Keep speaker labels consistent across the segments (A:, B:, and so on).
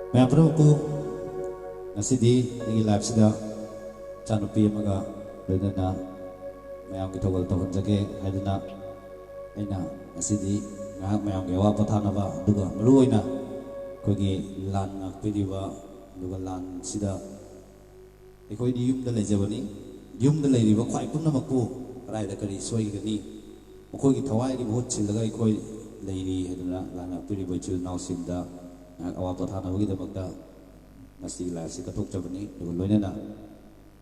A: Maya pro ko ngasidi ngi live sida chanupi amaga loina mayam ki thogol to jage haiduna aina ngasidi ngahak mayam ge wa pathana ba duga maruina kogi lan ngakpiriba duga lan sida ikoi di yum da lejabani yum da leiriba khwai pumna makpu rai da kari soi gani mukoi gi thawai gi bhut chilaga ikoi leiri haiduna lan ngakpiriba chil naw simda awa pathana bagi damakta nasi live si kathok jabani duga loina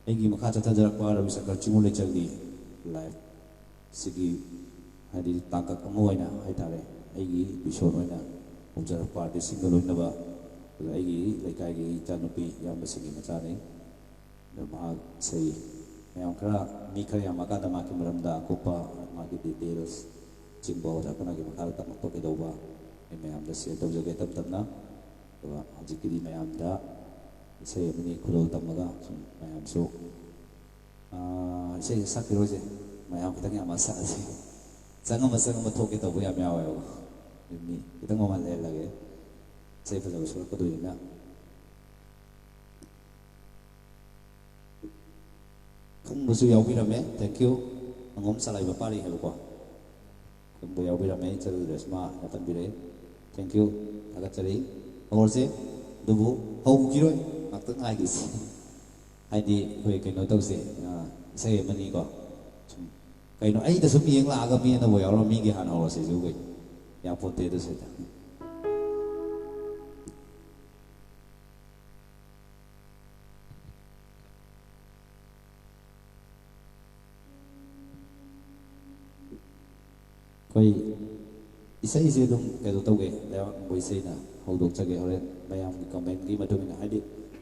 A: aigi makha chathajarakpa Ravi Shankar Chimule chagdi live sigi hadi takak amoina haitare aigi episode oina umjarakpa de single loinaba aigi laikai gi chanupi yamba sigi machane nama sei mayam khara mi khara yamaka da maki maramda kopa maki details chingbo jakana gi makha tamak to kedoba mayam da share tawjage tamna hajikidi mayam da sei mini khulol tamaga mayam so sei sakirose mayam kitang yama sa ase sangam thoke to yam yawo mi kitang ma le lage sei fa jago so ko do ina không musu yaw birame thank you angom salai ba pari helo ko không bo yaw birame chalu resma yatan bire thank you aga chari angorse dubu hau kiroi ngak ngai gi si haidi hoi kai no tause sei mani ko kai no ai da sum yeng la ga mi na bo yaw ro mi gi han ho se ju gai ya pote da se ta koi isai se dum kai do tauge la boi sei na hodok chage horen mayam gi comment gi madu na haidi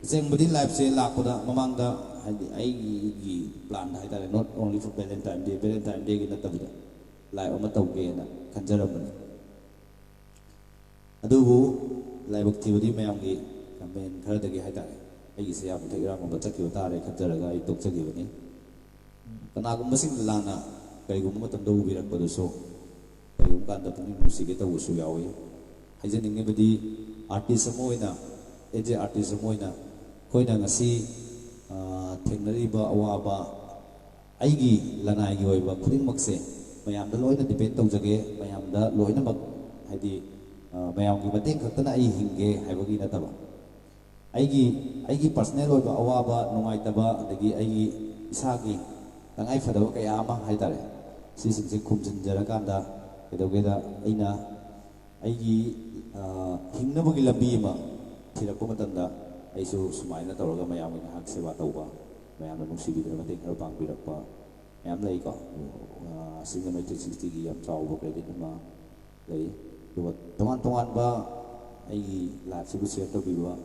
A: jeng budi live se la ko da mamang da haidi ai gi plan hai ta not only for Valentine Day gi na tabida live ma tauge na kanjaram adubu live bakti budi mayam gi comment khara da gi hai ta ai gi se ya thai ra ko chakyo ta re kanjaraga ai tok chagi bani kana gum masing lana kai gum ma tam do bi rak pa do so yung kanda pung musik kita usu yawi haja ninge bedi artis semuina eje artis semuina koi na ngasi thengnari ba awaba aigi lanai gi oiba khuding makse mayam da loina depend tau jage mayam da loina mak haidi mayam gi mateng khaktana ai hinge haibagi na taba aigi personal oiba awaba nungai taba adagi aigi isagi tangai fadaba kaya ama haitare si sing khumjin jarakanda kedogeda aina aigi hingnabagi lambi ma thirakpa matanda aisu sumaina tawraga mayam ina hak sewa tawba mayam na nungsibidra mateng khara pangbirakpa mayam lei ko singa 1960 gi yam chawba credit ma lei duwa tongan ba aigi live sibu share tabiwa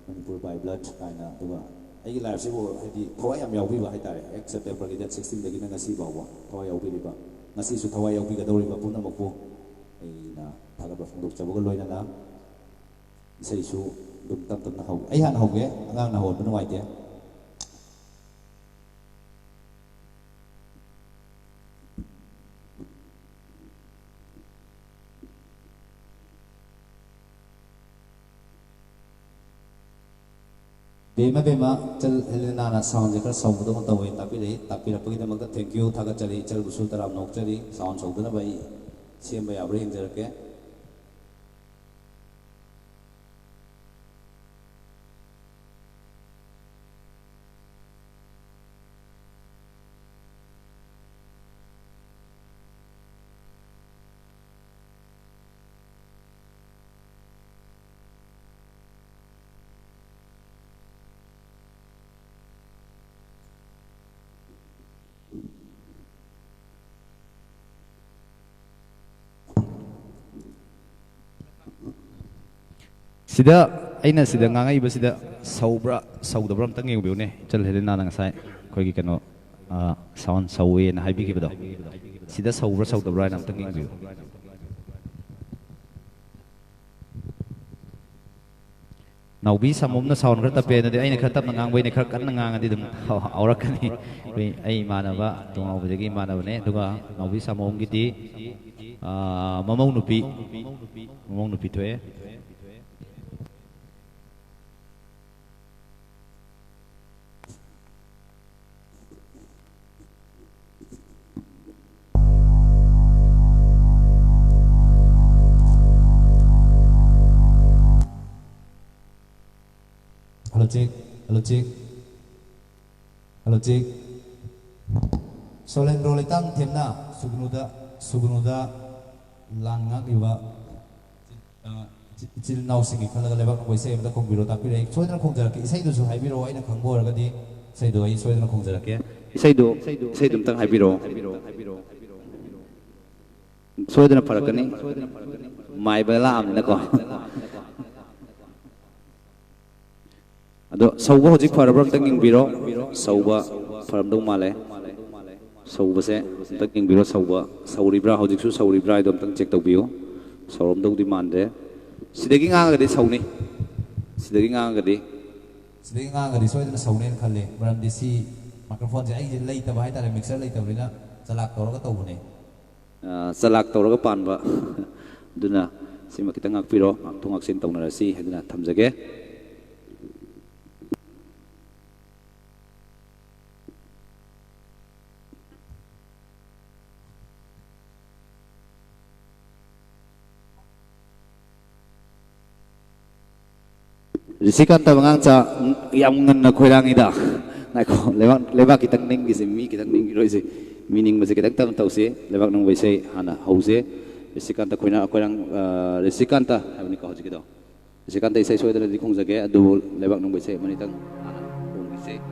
A: Manipur by blood kaina duwa aigi live sibu hadi thawai yam yawbi ba haitare except April 16 dagi na ngasi bawa thawai yawbi ba ngasi su thawai yawbi ga dawri ba puna makpo ai na thaga ba phangdok chaboga loina na isai su dum tam na hau ai han hau ge angang na hon ba nuai te bema chal helena na sound je kar sound do ta wei tapi ra pagi damak thank you thaga chari chal busul taram nok chari sound sound na bai siam bai abre hing jarake
B: sida aina sida ngangai ba sida saubra saudabra amtang yeng biune chal helena na ngasai khoi gi kano sound sawe na haibi gi bado sida saubra saudabra na amtang yeng biu naubi samom na sound khar tape na de aina khar tap na ngang bai ne khar kan na ngang adi dum aurakani koi ai manaba tongau bajagi manaba ne duga naubi samom gi ti mamau nupi thoe
A: cek, halo cek, halo cek. Solen roletang temna sugunuda langak iba cil nau singi khalaga lebak ko isai amda khongbiro takpire soidana khongjarake isai du su haibiro aina khangbo argadi isai do ai soidana khongjarake
B: isai dum tang haibiro soidana farakani mai bala amna ko ado sauba hojik farabram tang ingbiro sauba faramdong male sauba se tang ingbiro sauba sauribra hojik su sauribra idom tang check tawbiyo sauramdong di mande sidagi ngagadi sauni sidagi ngagadi
A: soidana saunen khalle maram disi microphone je ai je leitaba hai tare mixer leitabina chalak tawraga tawbune
B: salak tawraga panba duna sima kita ngakpiro thongak sin tawnarasi hedina thamjage Risikanta mangangcha yang nganna khoirangida naiko lebak kitang ning gisi mi kitang ning roise meaning mase kitang tam tause lebak nang baise hana hause risikanta khoirang risikanta habni ka hoji kido risikanta isai soidana di khongjage adu lebak nang baise manitang hana hong gise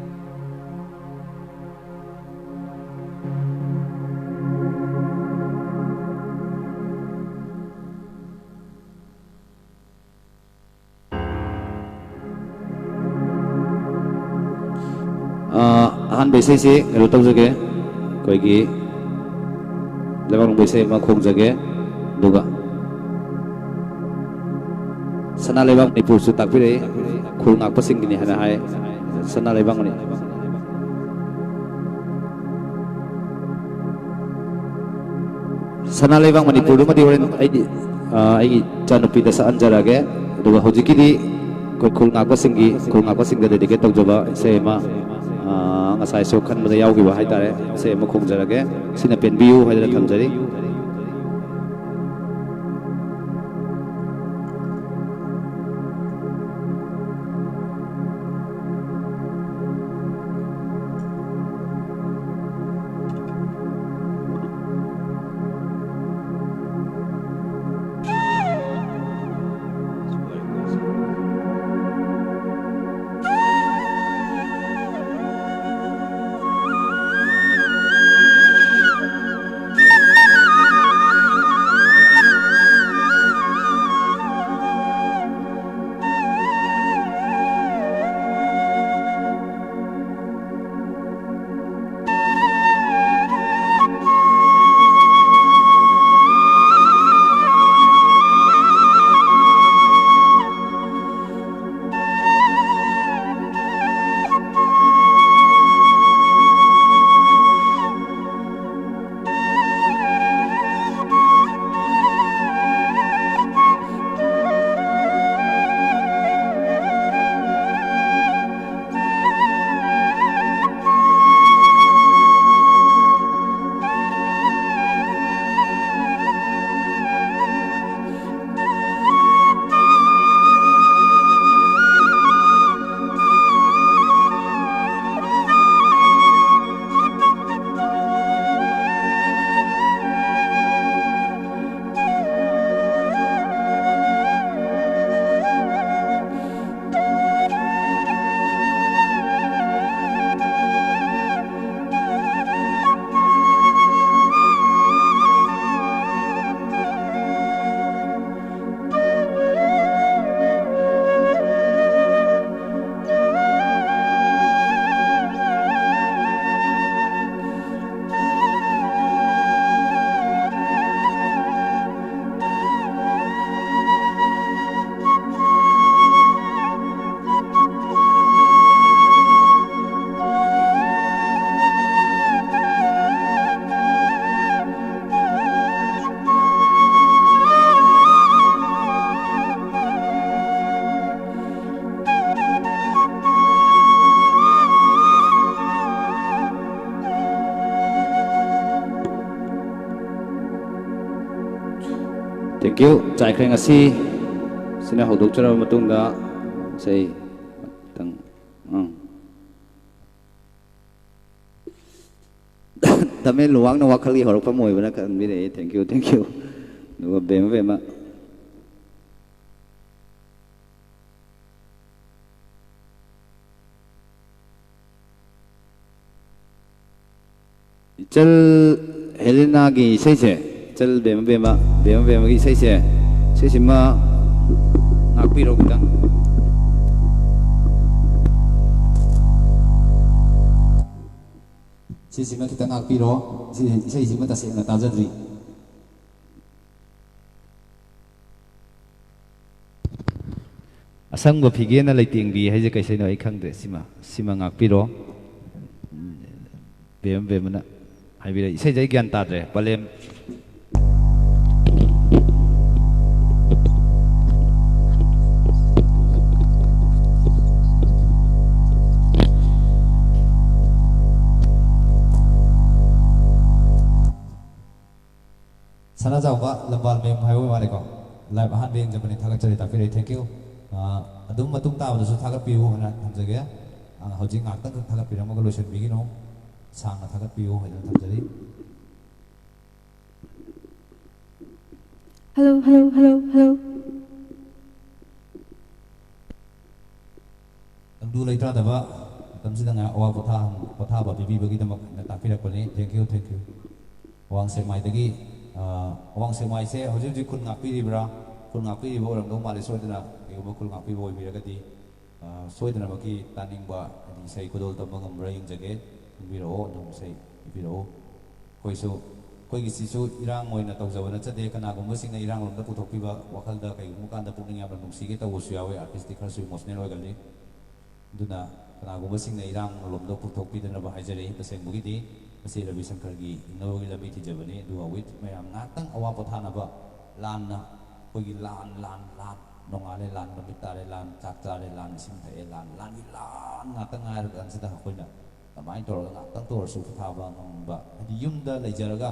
B: han bese si ero tau jage koi gi lebang bese ma khong jage duga sana lebang ni pursu takpire khul ngak pasing gini hana hai sana lebang ni sana lebang manipur ma di oren ai chanupi da sa anjarage duga hojiki di khul ngak pasing da dedicate tau jaba se ma ngasai so khan bada yau gi ba hai tare se ma khong jarage sina pen biu hai da thamjari Thank you. Chai khreng asi sina hodok chara matungda sei tang Tapi luang na wakali horok pa mo na kan bire. Thank you, thank you. Nuwa bema bema. Chal Helena ki sai se. Chal bema bema ki sai se. Sai se ma ngakpi ro kita.
A: Sisima kita ngakpiro, sisima tasik na tajadri.
B: Asang ba phige na laiting bi hai je kaisai no ai khang de sima ngakpiro. Bema na hai bi isai jai gyan ta dre palem.
A: Sana jawab lembal mem hayo mare ko live han beng japani thagat chari ta pire thank you adum matung ta su thagat piu hana thamjage hojing ngak tak thagat pirang ma lotion bigi no sang na thagat piu hana thamjari
C: hello
A: amdu laitra daba tamsida nga awa potha ba bibi bagi damak na ta pirak pani thank you wang se mai dagi awang semai se hojik kun ngapi ribra kun ngapi ribo orang dong mari soidana ibu kun ngapi boy biragati soidana baki taning ba di sei kodol tambang amra yung jage biro dong sei biro koiso koi gisi su irang moina tau jawana chade kana gumba sing na irang lomda puthokpi ba wakal da kai mukan da pungning ya bandung sige taw su yawe artistic har su emotional wa gali duna kana gumba sing na irang lomda puthokpi dana ba hajare paseng bugiti Masih Ravi Shankar gi inawagi labi ti jabani dua wit mayam ngatang awa pothana ba lan na kogi lan nongale lan namitare lan chakchare lan simthae lan ngatang ngai kan sida koina tamai tor ngatang tor su phaba ngamba di yumda leijaraga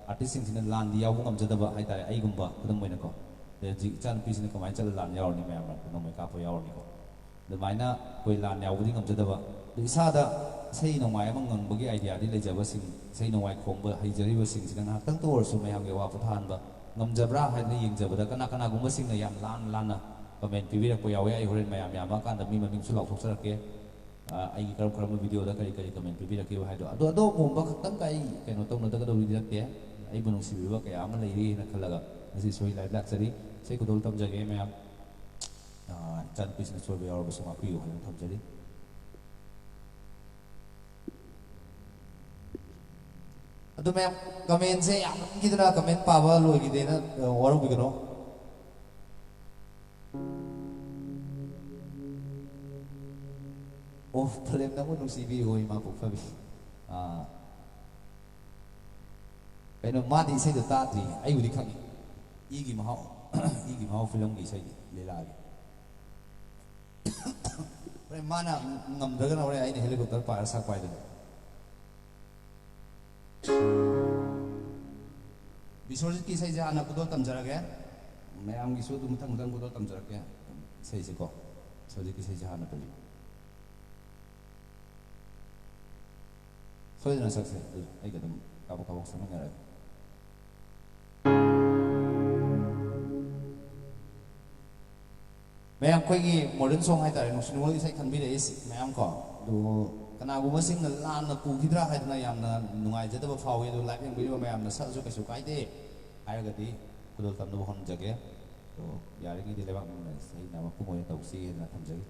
A: artist sing sin lan di yawu ngamjada ba haitare ai gumba kudam moina ko de ji chan pi sin kamai chal lan yaw ni mayam no mai ka po yaw ni ko de maina koi lan yawu di ngamjada ba isada sei nongmai amang ngangbagi idea di lejaba sing sei nongmai khomba haijariba sing sing ngak tang tor su mayam ge wa puthan ba ngamjabra ha ni yengjabada kana gumba sing na yam lan na comment pibirak po yawe ai horen mayam yama kan da mi maming su lauk thoksarak ke ai karam video da kari comment pibirak ke ha do gumba khatang kai keno tong na da do dirak te ai bunung sibiba kaya ama leiri na khalaga asi soi live luxury sei kudol tam jage mayam chan pis na sorbe aur basama piu ha tham jari Aduh mayam comment se yang gitu na comment pawa lu gitu na orang bikin no oh problem na mo nung CV ko yung mapuk fabi pero mati se do tatri ay udi kang igi mahau film gi se lelagi pero mana ngam daga na ore ay ni helicopter para sak pai do Bisorjit ki sai ja anak kudol tamjarake mayam gi su mutang kudol tamjarake sai se ko sorjit ki sai ja anak pali so na sakse ai gadam kabok sama ngara mayam koi gi modern song hai tare no sunwal gi sai khanbi re is mayam ko do kana guma sing na lan na pu gidra hai na yam na nungai jada ba fawi do live yang video mayam na sa ju ka su kai de ai ga di kudol tam do hon jage to yari ngi de lebak na sai na ma pu mo ta usi na tham jage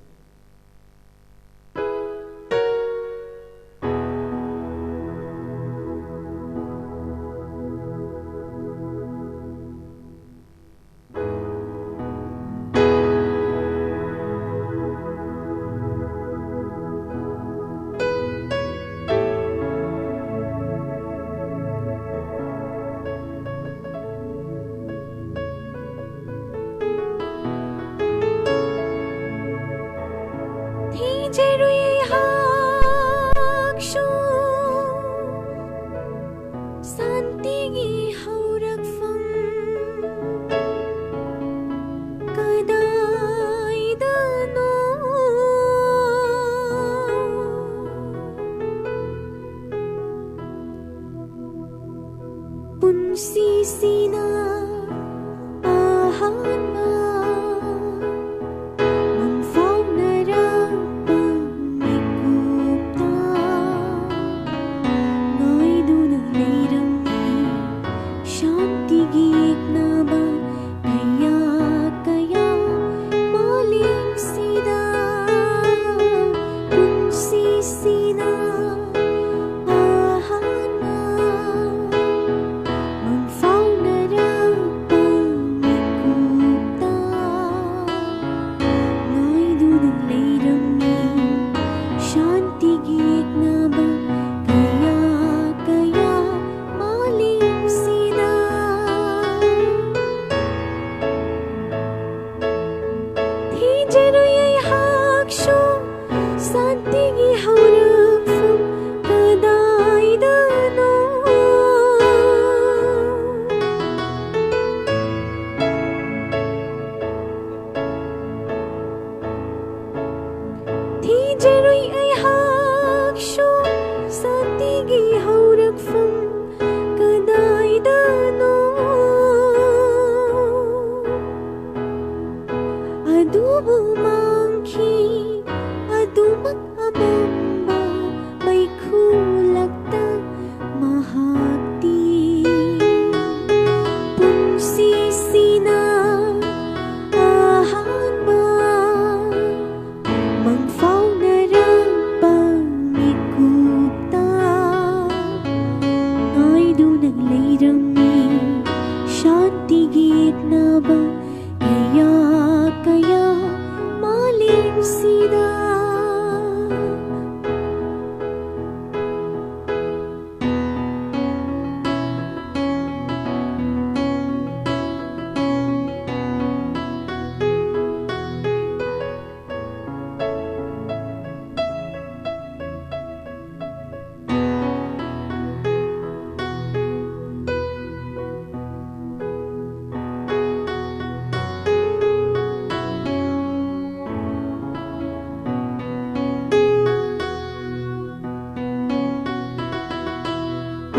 C: ꯑꯗꯨꯕꯨ ꯃꯥꯡꯈꯤ ꯑꯗꯨꯃꯛ ꯑꯃꯝꯕ ꯃꯩꯈꯨꯂꯛꯇ ꯃꯍꯥꯛꯇꯤ ꯄꯨꯟꯁꯤꯁꯤꯅ ꯑꯍꯥꯟꯕ ꯃꯪꯐꯥꯎꯅꯔꯛꯄ ꯃꯤꯀꯨꯞꯇ ꯉꯥꯏꯗꯨꯅ ꯂꯩꯔꯝꯃꯤ ꯁꯥꯟꯇꯤꯒꯤ ꯌꯦꯛꯅꯕ kaya kaya malimsida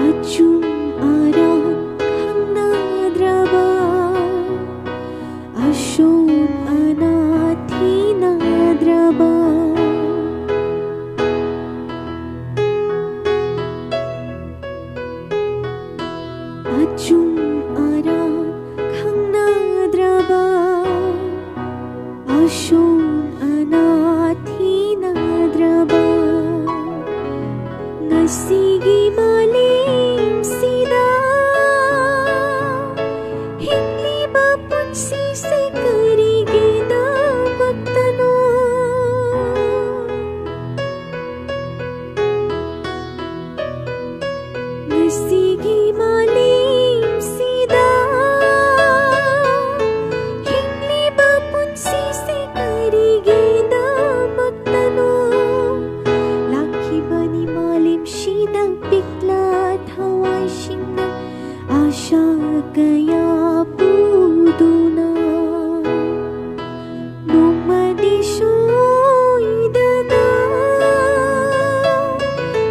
C: Achum aram khangnadraba ashon anathinadraba Achum aram khangnadraba ashon anathinadraba Ngasigi malimsida Hingliba punsisay karigina magtano Ngasigi malimsida Hingliba punsisay karigina magtano Laki ba ni malim shidang bigla't hawashing na asya kaya puduna Nung madisyo'y dana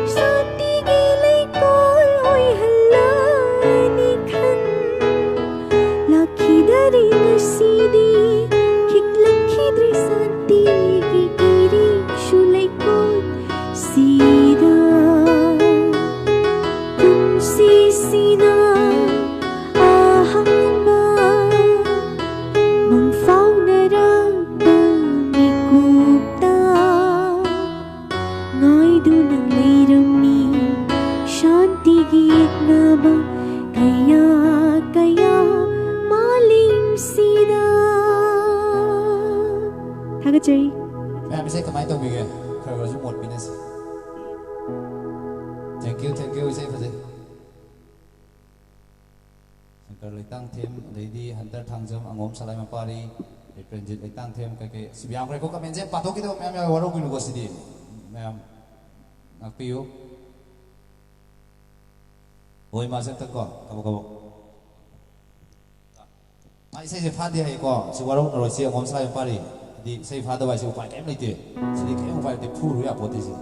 C: Sa tigilay ko'y oy halanikan Laki dari ngasidi Kiklang kidri santi Kikiri syulay ko'y sida Punsisina ahamba Mangfaunaragba mikupta Ngaydunang layrami Shanti gitnaba Kaya kaya malimsida Taga Jerry
A: แม่ไม่ใช่กระไม้ตัวบีไงเคยว่าจะหมดปีนั้นสิ thank you ใช่ปะสิฉันก็เลยตั้งทีมเลยดีฮันเตอร์ทางเจ้าอ่างอมสไลมาปารีเป็นจิตเลยตั้งทีมกันสิบอย่างใครก็กำลังจะปัดทุกที่ตัวแม่วารุกิลุกสิดีแม่นักพิวโอ้ยมาเส้นตะก่อนกับไม่ใช่จะพลาดที่ไหนก็สิวารุนรอยเสียงอมสไลมาปารีดีใช่พลาดตัวไปสิวไฟแก้มเลยเดียวสิดีแก้มไฟเดียวพูดรู้อย่างพอดีสิ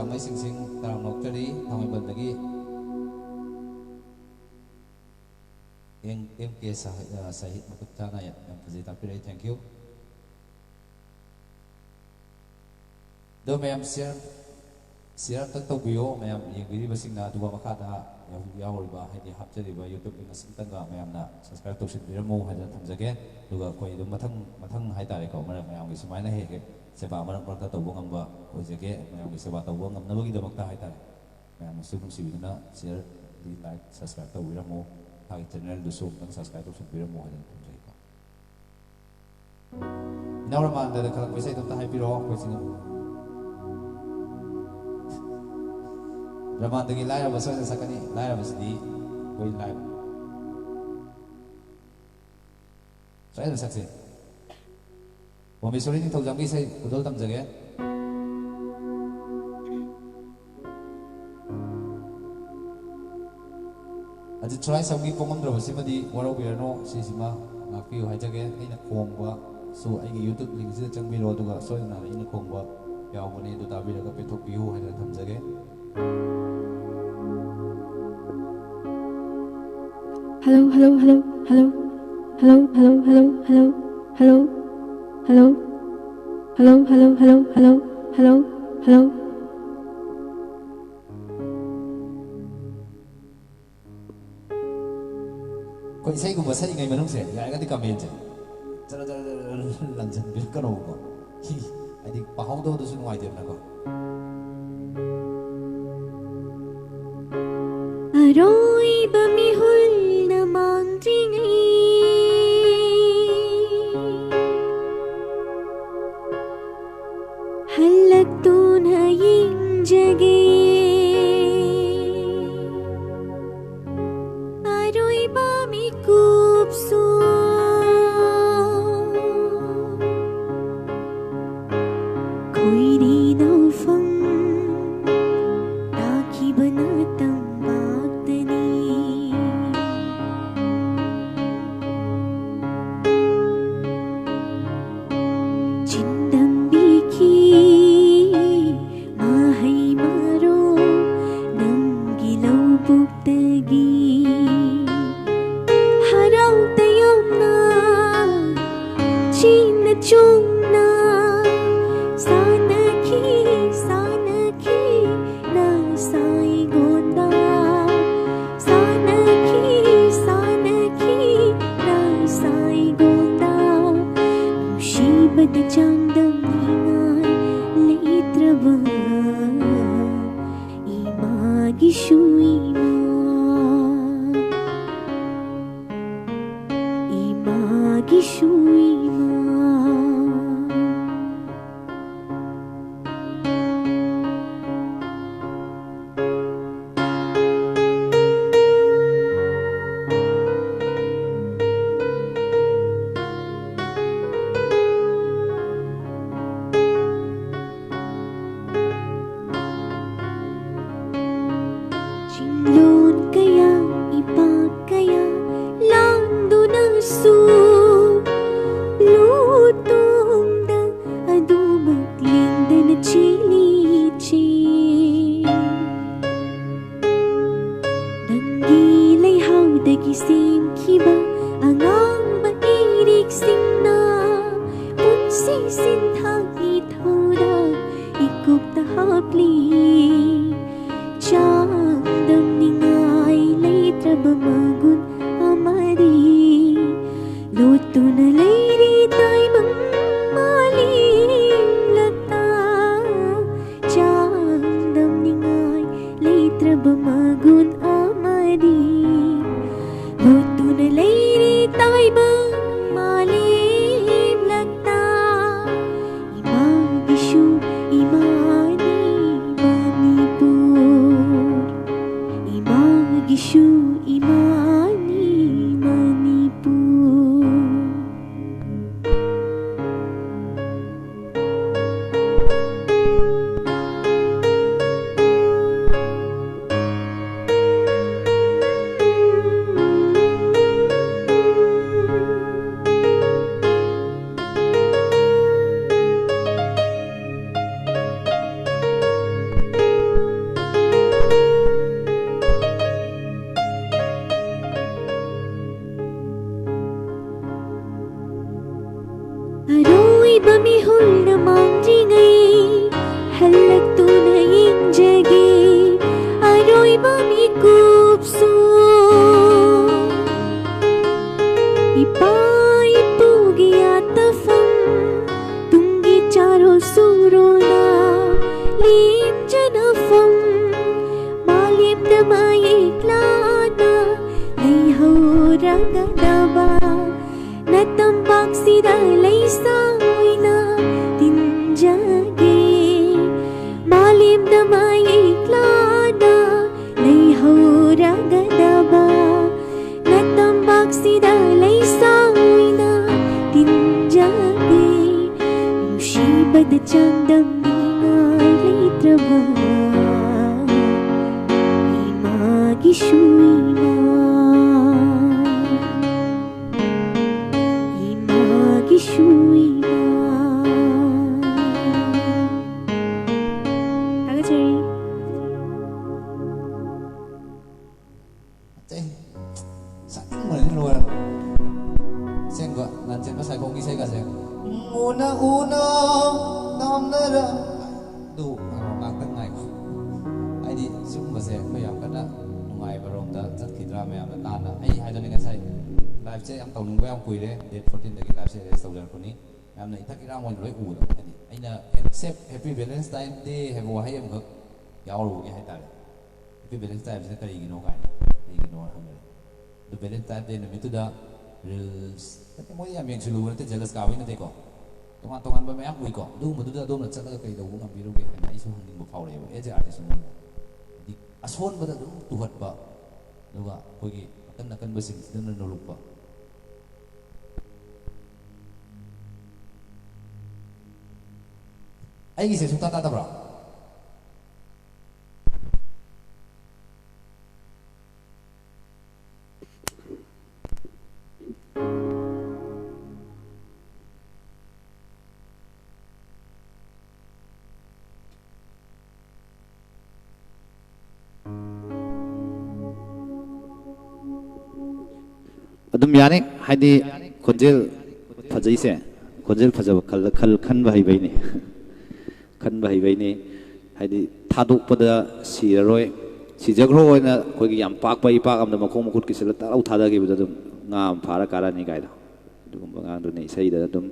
A: ไม่สิงตามนกจะดีทำให้เบิร์นตะกี้เกสสาหิตมาคุตานายังพอดีtapi dari thank you โดยแม่เสีย share tak tawbiyo mayam yengiribasingna aduga makada yauriba haidi hapjariba YouTube ingasintanga mayamna subscribe tawsinbiramu haidana thamjage aduga koi dum mathang haitare ko mayam gi sumaina hege seba marak marakta tawbo ngamba hojage mayam gi seba tawbo ngamnabagi damakta haitare mayam sudum sibiduna share di like subscribe tawbiramu hai channel du sum tang subscribe tawsinbiramu haidana thamjage ko Nauramanda da kalak bisay tum tahay piro ko singam Ramanda gi layar baso sa sakani layar bas di koi layar Saya ada saksi Wami suri ni taujang gi say udol tam jage Aji try samgi pongam dro basi madi waro birano sisima ngapi hai jage ina khongwa so ai YouTube link sida changbiro aduga soina ina khongwa yaubani du tabiraga pethokpiu haina thamjage
C: Hello, hello, hello, hello, hello, hello, hello, hello, hello, hello, hello, hello, hello, hello, hello, hello.
A: Ko isai ko basai ngai manung se ya ga di comment je jara lanjan bil kano ko hi adi pahau do du sunwai de na ko
C: Aroi bamihul na mangringai halak tu na yin jage Aroi bami kupsu koi di nau fang Rakhi banatam Imani ꯍꯧꯔꯒꯗꯕ ꯅꯇꯝꯄꯥꯛꯁꯤꯗ ꯂꯩꯁꯥ ꯑꯣꯏꯅ ꯇꯤꯟꯖꯒꯦ ꯃꯥꯂꯦꯝꯗ ꯃꯥꯌꯦꯛꯂꯥꯅ ꯂꯩꯍꯧꯔꯒꯗꯕ ꯅꯇꯝꯄꯥꯛꯁꯤꯗ ꯂꯩꯁꯥ ꯑꯣꯏꯅ ꯇꯤꯟꯖꯒꯦ ꯅꯨꯡꯁꯤꯕꯗ ꯆꯥꯡꯗꯝꯅꯤꯉꯥꯏ ꯂꯩꯇ꯭ꯔꯕ 이마기슈 이마기슈 이마 다같이
A: Saking mo rin luar. Sing gua nanti pas saya koki saya kasih. Una nam nara. Du ngak ngai ko. Ai di sum ba se ko yam kana ngai barom da chat khidra me am na na ai hai doni ka sai live che am tawning ba am kui re date 14 da ki live che rest ler ko ni am na itak ira mon loi u da ani ai na accept happy valentine day have wa hai am ga yaw ru ge hai ta le happy valentine se ka ri gi no kai ni gi no ha the valentine day na mitu da reels tapi mo ya meng chulu na te jealous ka wi na te ko tongan ba me am kui ko du mu du da do na chat ga kai do ngam bi ru ge na ai su hang mo phau le ba e je artist mo di ason ba da du tuhat ba duga kogi akan basing sidana noluk ba ai gi se sukta ta bra
B: ꯑꯗꯨꯝ ꯌꯥꯅꯤ ꯍꯥꯏꯗꯤ ꯈꯣꯟꯖꯦꯜ ꯐꯖꯩꯁꯦ ꯈꯣꯟꯖꯦꯜ ꯐꯖꯕ ꯈꯟꯕ ꯍꯩꯕꯩꯅꯤ ꯈꯟꯕ ꯍꯩꯕꯩꯅꯤ ꯍꯥꯏꯗꯤ ꯊꯥꯗꯣꯛꯄꯗ ꯁꯤꯔꯔꯣꯏ ꯁꯤꯖꯈ꯭ꯔꯣ ꯑꯣꯏꯅ ꯑꯩꯈꯣꯏꯒꯤ ꯌꯥꯝ ꯄꯥꯛꯄ ꯏꯄꯥꯛ ꯑꯃꯗ ꯃꯈꯣꯡ ꯃꯈꯨꯠ ꯀꯤꯁꯤꯜꯂ ꯇꯥꯔꯧ ꯊꯥꯗꯈꯤꯕꯗ ꯑꯗꯨꯝ ꯉꯥ ꯑꯃ ꯐꯥꯔ ꯀꯥꯔꯅꯤ ꯀꯥꯏꯗꯣ ꯑꯗꯨꯒꯨꯝꯕ ꯉꯥꯡꯗꯨꯅ ꯏꯁꯩꯗ ꯑꯗꯨꯝ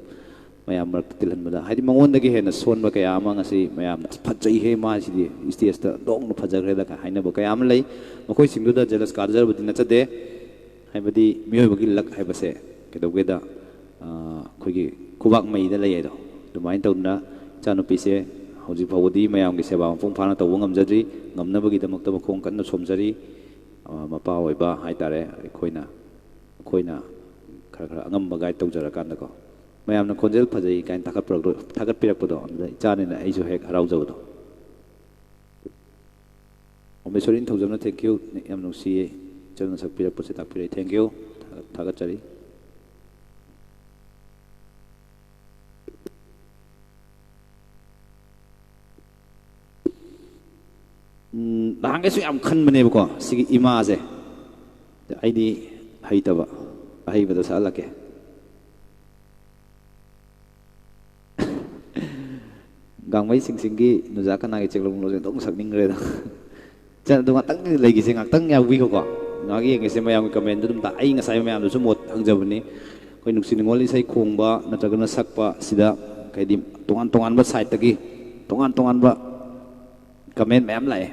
B: ꯃꯌꯥꯝ ꯃꯔꯛꯇ ꯇꯤꯜꯍꯟꯕꯗ ꯍꯥꯏꯗꯤ ꯃꯉꯣꯟꯗꯒꯤ ꯍꯦꯟꯅ ꯁꯣꯟꯕ ꯀꯌా ꯑꯃ ꯉꯁꯤ ꯃꯌꯥꯝꯅ ꯐꯖꯩꯍꯦ ꯃꯥꯁꯤꯗꯤ ꯏꯁꯇꯦꯖꯇ ꯗꯣꯡꯅ ꯐꯖꯈ꯭ꯔꯦꯗ ꯍꯥꯏꯅꯕ ꯀꯌా ꯑꯃ ꯂꯩ ꯃꯈꯣꯏꯁꯤꯡꯗꯨꯗ ꯖꯦꯂꯁ ꯀꯥꯖꯔꯕꯗꯤ ꯅꯠꯆꯗꯦ ꯍꯥꯏꯕꯗꯤ ꯃꯤꯑꯣꯏꯕꯒꯤ ꯂꯛ ꯍꯥꯏꯕꯁꯦ ꯀꯩꯗꯧꯒꯦꯗ ꯑꯩꯈꯣꯏꯒꯤ ꯈꯨꯕꯥꯛ ꯃꯩꯗ ꯂꯩꯌꯦꯗꯣ ꯑꯗꯨꯃꯥꯏꯅ ꯇꯧꯗꯅ ꯏꯆꯥꯅꯨꯄꯤꯁꯦ ꯍꯧꯖꯤꯛ ꯐꯥꯎꯕꯗꯤ ꯃꯌꯥꯝꯒꯤ ꯁꯦꯕꯥ ꯃꯄꯨꯡ ꯐꯥꯅ ꯇꯧꯕ ꯉꯝꯖꯗ꯭ꯔꯤ ꯉꯝꯅꯕꯒꯤꯗꯃꯛꯇ ꯃꯈꯣꯡ ꯀꯟꯅ ꯁꯣꯝꯖꯔꯤ ꯃꯄꯥ ꯑꯣꯏꯕ ꯍꯥꯏꯇꯥꯔꯦ ꯑꯩꯈꯣꯏꯅ ꯈꯔ ꯑꯉꯝꯕ ꯒꯥꯏꯗ ꯇꯧꯖꯔꯀꯥꯟꯗꯀꯣ ꯃꯌꯥꯝꯅ ꯈꯣꯟꯖꯦꯜ ꯐꯖꯩ ꯀꯥꯏꯅ ꯊꯥꯒꯠꯄꯤꯔꯛꯄꯗꯣ ꯑꯗꯨꯗ ꯏꯆꯥꯅꯤꯅ ꯑꯩꯁꯨ ꯍꯦꯛ ꯍꯔꯥꯎꯖꯕꯗꯣ ꯑꯣꯃꯦꯁꯣꯔꯤ ꯅꯤꯡꯊꯧꯖꯝꯅ ꯊꯦꯡꯛ ꯌꯨ ꯌꯥꯝ ꯅꯨꯡꯁꯤꯌꯦ ꯏꯆꯟꯅ ꯁꯛꯄꯤꯔꯛꯄꯁꯦ ꯇꯥꯛꯄꯤꯔꯛꯏ ꯊꯦꯡꯛ ꯌꯨ ꯊꯥꯒꯠꯆꯔꯤ ꯅꯍꯥꯟꯒꯩꯁꯨ ꯌꯥꯝ ꯈꯟꯕꯅꯦꯕꯀꯣ ꯁꯤꯒꯤ ꯏꯃꯥꯁꯦ ꯑꯩꯗꯤ ꯍꯩꯇꯕ ꯑꯍꯩꯕꯗ ꯁꯛꯍꯜꯂꯛꯀꯦ ꯒꯥꯡꯃꯩ ꯁꯤꯡꯁꯤꯡꯒꯤ ꯅꯨꯖꯥ ꯀꯅꯥꯒꯤ ꯆꯦꯛꯂꯣꯡ ꯂꯣꯖꯦ ꯑꯗꯨꯝ ꯁꯛꯅꯤꯡꯈ꯭ꯔꯦꯗ ꯑꯗꯣ ꯉꯥꯛꯇꯪ ꯂꯩꯈꯤꯁꯦ ꯉꯥꯛꯇꯪ ꯌꯥꯎꯕꯤꯈꯣꯀꯣ ꯉꯥꯏꯍꯥꯛ ꯌꯦꯡꯉꯤꯁꯦ ꯃꯌꯥꯝꯒꯤ ꯀꯃꯦꯟꯗꯨ ꯑꯗꯨꯝ ꯑꯩ ꯉꯁꯥꯏ ꯃꯌꯥꯝꯗꯨꯁꯨ ꯃꯣꯠ ꯍꯪꯖꯕꯅꯤ ꯑꯩꯈꯣই ꯅꯨꯡꯁꯤ ꯅꯨꯡꯉꯣꯜ ꯏꯁꯩ ꯈꯣꯡꯕ ꯅꯠꯇ꯭ꯔꯒꯅ ꯁꯛꯄ ꯁꯤꯗ ꯍꯥꯏꯗꯤ ꯇꯣꯉꯥꯟ ꯇꯣꯉꯥꯟꯕ ꯁꯥꯏꯠꯇꯒꯤ ꯇꯣꯉꯥꯟ ꯇꯣꯉꯥꯟꯕ ꯀꯃꯦꯟ ꯃꯌꯥꯝ ꯂꯥꯛꯑꯦ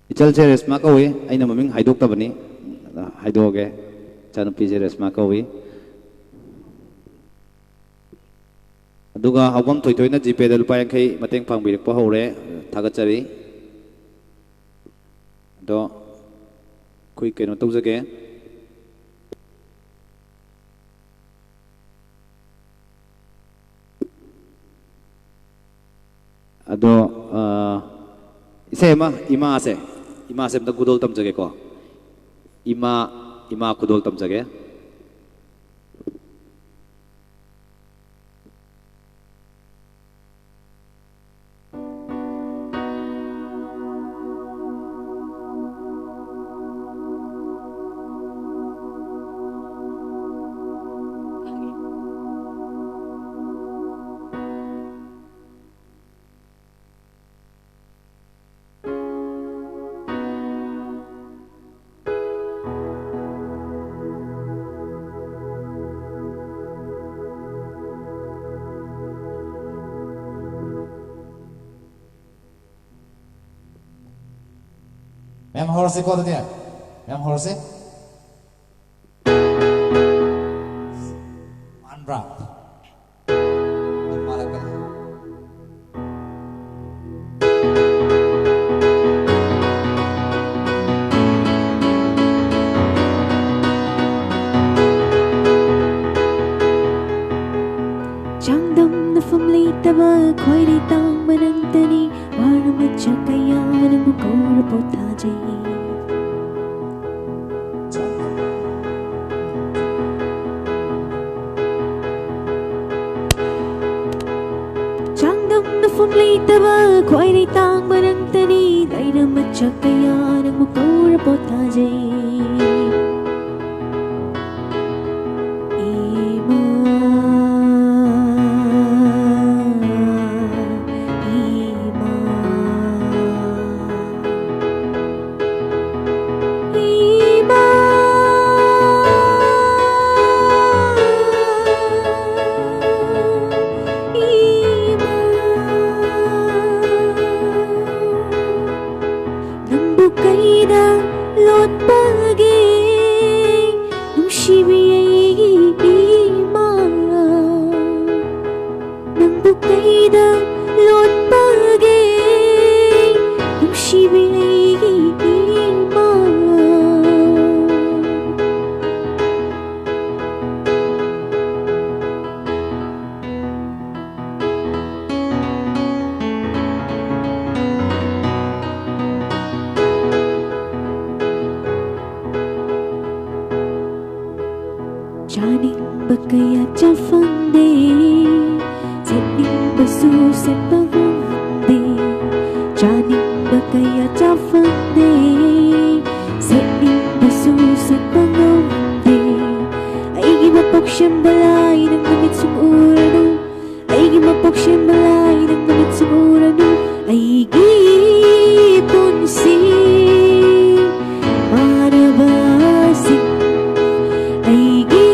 B: ꯏꯆꯜꯁꯦ ꯔꯦꯁꯃꯥ ꯀꯧꯏ ꯑꯩꯅ ꯃꯃꯤꯡ ꯍꯥꯏꯗꯣꯛꯇꯕꯅꯤ ꯍꯥꯏꯗꯣꯛꯑꯒꯦ ꯏꯆꯥꯅꯨꯄꯤꯁꯦ ꯔꯦꯁꯃꯥ ꯀꯧꯏ ꯑꯗꯨꯒ ꯍꯧꯐꯝ ꯊꯣꯏꯊꯣꯏꯅ ꯖꯤꯄꯦꯗ ꯂꯨꯄꯥ 50 ꯃꯇꯦꯡ ꯄꯥꯡꯕꯤꯔꯛꯄ ꯍꯧꯔꯦ ꯊꯥꯒꯠꯆꯔꯤ ꯑꯗꯣ ꯑꯩꯈꯣꯏ ꯀꯩꯅꯣ ꯇꯧꯖꯒꯦ ꯑꯗꯣ ꯏꯁꯩ ꯑꯃ ꯏꯃꯥꯁꯦ ꯑꯝꯇ ꯈꯨꯗꯣꯜ ꯇꯝꯖꯒꯦꯀꯣ ꯏꯃꯥ ꯈꯨꯗꯣꯜ ꯇꯝꯖꯒꯦ
A: Ma'am horse ko dia. Ma'am horse. Manbra. Malaka.
C: Changdam na famlitaba khoi ri tang manantani waramacha kaya nang mukor potaje Changdam na famlitaba khoi ri tang manantani waramacha kaya nang mukor potaje Janing bagaya jafande Setning basu sepavunde Janing bagaya jafande Setning basu sepavunde Aigi mapoksyam balay ng gamit sumurano Aigi mapoksyam balay ng gamit sumurano Aigi punsi marabasing Aigi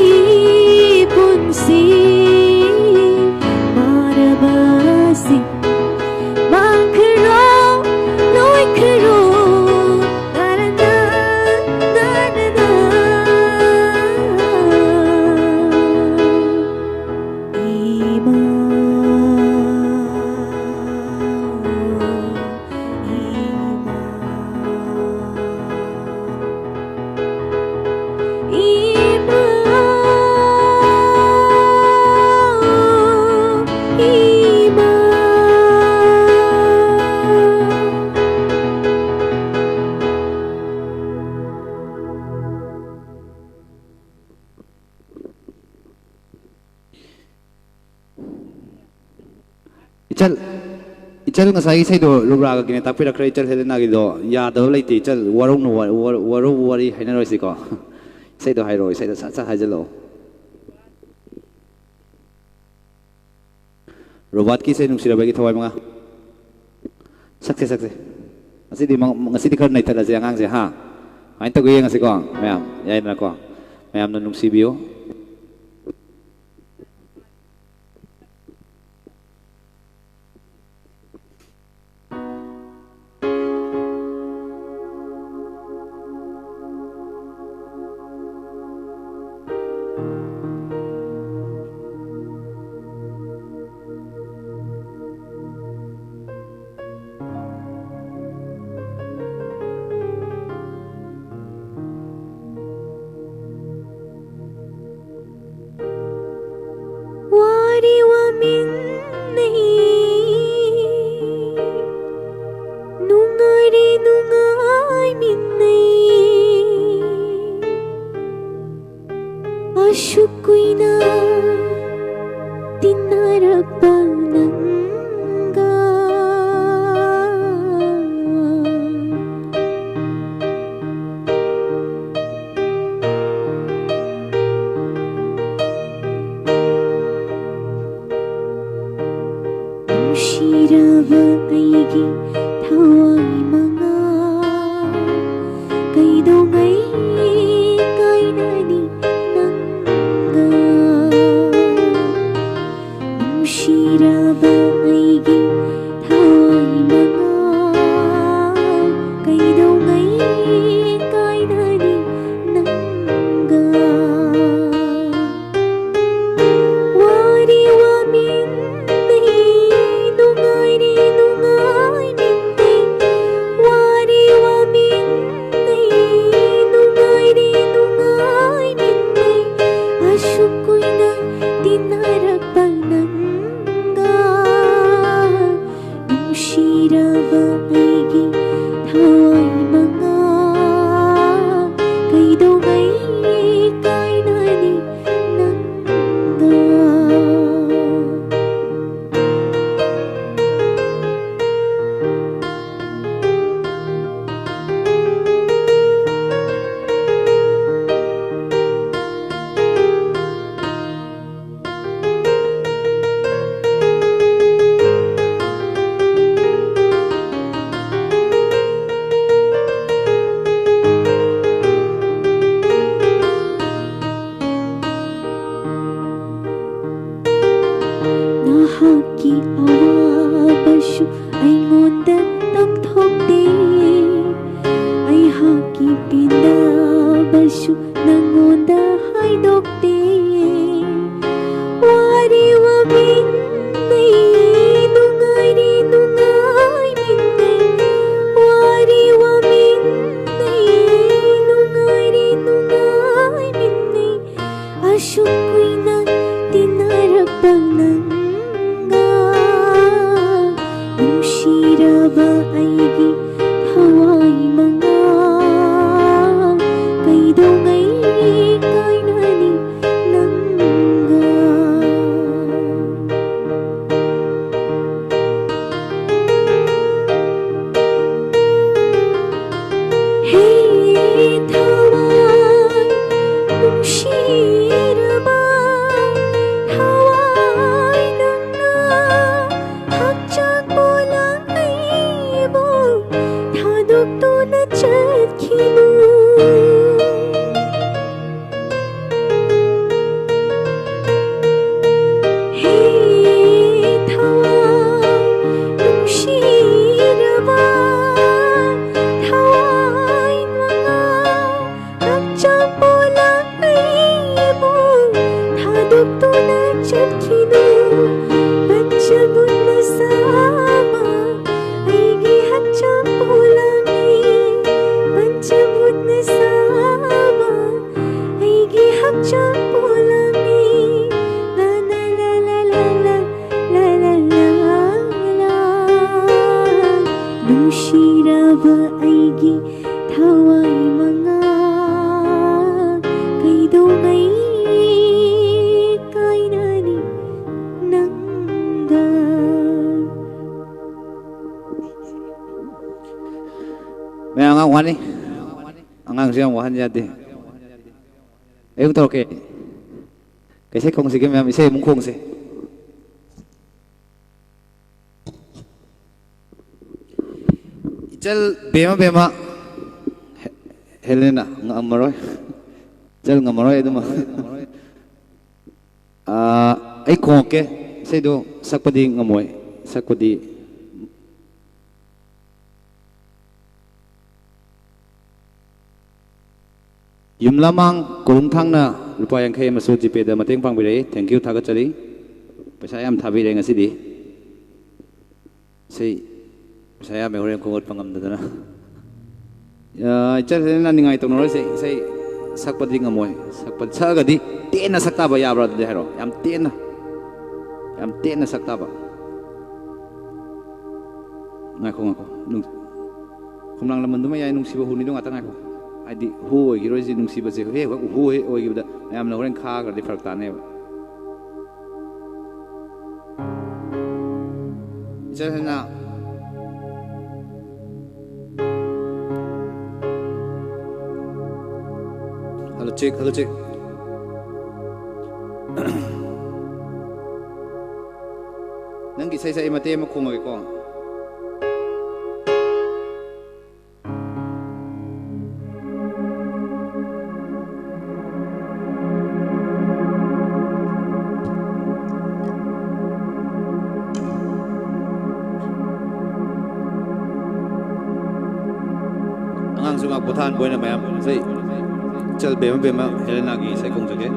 C: marabasi mangkaro loy karo na na na na na na ima
B: Ichal ngasai sai do rubra ga gine tapira krai ichal helena gi do ya do leiti ichal warung no waru wari haina roi siko sai do hai roi sai do sa hai jalo robot ki sai nungsira bagi thawai manga sakse asi di kar nai thala je angang je ha ain ta gi ngasi ko mayam yai na ko mayam no nungsi bio Asyukuina tinarapanangga Shirava aigi thawai manga kaidongai kainani Shirava aigi thawai manga kaidongai
C: ꯑꯋꯥꯕꯁꯨ ꯑꯩꯉꯣꯟꯗ ꯇꯝꯊꯣꯛꯇꯦ ꯑꯩꯍꯥꯛꯀꯤ ꯄꯦꯟꯗꯕꯁꯨ ꯅꯪꯉꯣꯟꯗ ꯍꯥꯏꯗꯣꯛꯇꯦ ꯋꯥꯔꯤ ꯋꯥꯃꯤꯟꯅꯩ ꯅꯨꯡꯉꯥꯏꯔꯤ ꯅꯨꯡꯉꯥꯏꯃꯤꯟꯅꯩ ꯋꯥꯔꯤ ꯋꯥꯃꯤꯟꯅꯩ ꯅꯨꯡꯉꯥꯏꯔꯤ ꯅꯨꯡꯉꯥꯏꯃꯤꯟꯅꯩ ꯑꯁꯨꯛ ꯀꯨꯏꯅ ꯇꯤꯟꯅꯔꯛꯄ ꯅꯪꯒ ꯅꯨꯡꯁꯤꯔꯕ ꯑꯩꯒꯤ ꯊꯋꯥꯏ ꯃꯉꯥꯜ ꯀꯩꯗꯧꯉꯩ ꯀꯥꯏꯅꯅꯤ ꯅꯪꯒ ꯍꯦ ꯊꯋꯥꯏ ꯅꯨꯡꯁꯤꯔꯕ ꯊꯋꯥꯏ ꯅꯪꯅ ꯍꯛꯆꯥꯡ ꯄꯣꯂꯥꯡ ꯑꯩꯕꯨ ꯊꯥꯗꯣꯛꯇꯨꯅ ꯆꯠꯈꯤꯅꯨ ꯍꯦ ꯊꯋꯥꯏ ꯅꯨꯡꯁꯤꯔꯕ ꯊꯋꯥꯏ ꯃꯉꯥꯜ ꯍꯛꯆꯥꯡ ꯄꯣꯂꯥꯡ ꯑꯩꯕꯨ ꯊꯥꯗꯣꯛꯇꯨꯅ ꯆꯠꯈꯤꯅꯨ ꯄꯟꯆꯃꯨꯟꯅ ꯁꯥꯕ ꯑꯩꯒꯤ ꯍꯛꯆꯥꯡ ꯄꯣꯂꯥꯡꯅꯤ ꯄꯟꯆꯃꯨꯟꯅ ꯁꯥꯕ ꯑꯩꯒꯤ ꯍꯛꯆꯥꯡ ꯄꯣꯂꯥꯡꯅꯤ لا لا لا لا لا لا لا ला ला नुंशिरबा अैगी थवाई मङाल कैदौङै काइनानी नंगा
B: May angang wani. Angang siyang wahan yate. Ayun tol ke. Kasi kung sige may isa mong kung si. Jal bema Helena nga amaroy. Jal nga amaroy ito ma. Ay kung ke. Say do sakpadi nga moy. Sakpadi Yum lamang kurung thang na lupa yang kaya masuk GP da mateng pang birai. Thank you thagat chali. Pasaya am thabi rai ngasi di. Say pasaya may orang kungot pangam da na. Ichar na ningai tong noro say sakpadi ngamoy. Sakpad saga di ten na sakta ba ya bra da hero. Yam ten na sakta ba. Ngako. Kumlang laman dumay ay nung siba huni dong atang ako. Adi hu giro ji nung siba je he hu he oi gibda ayam na horen kha gar di farak ta ne jana hello check nang gi sai mate ma khong ge ko Puthan boy na mayam say chal bema Helena gi say kong jage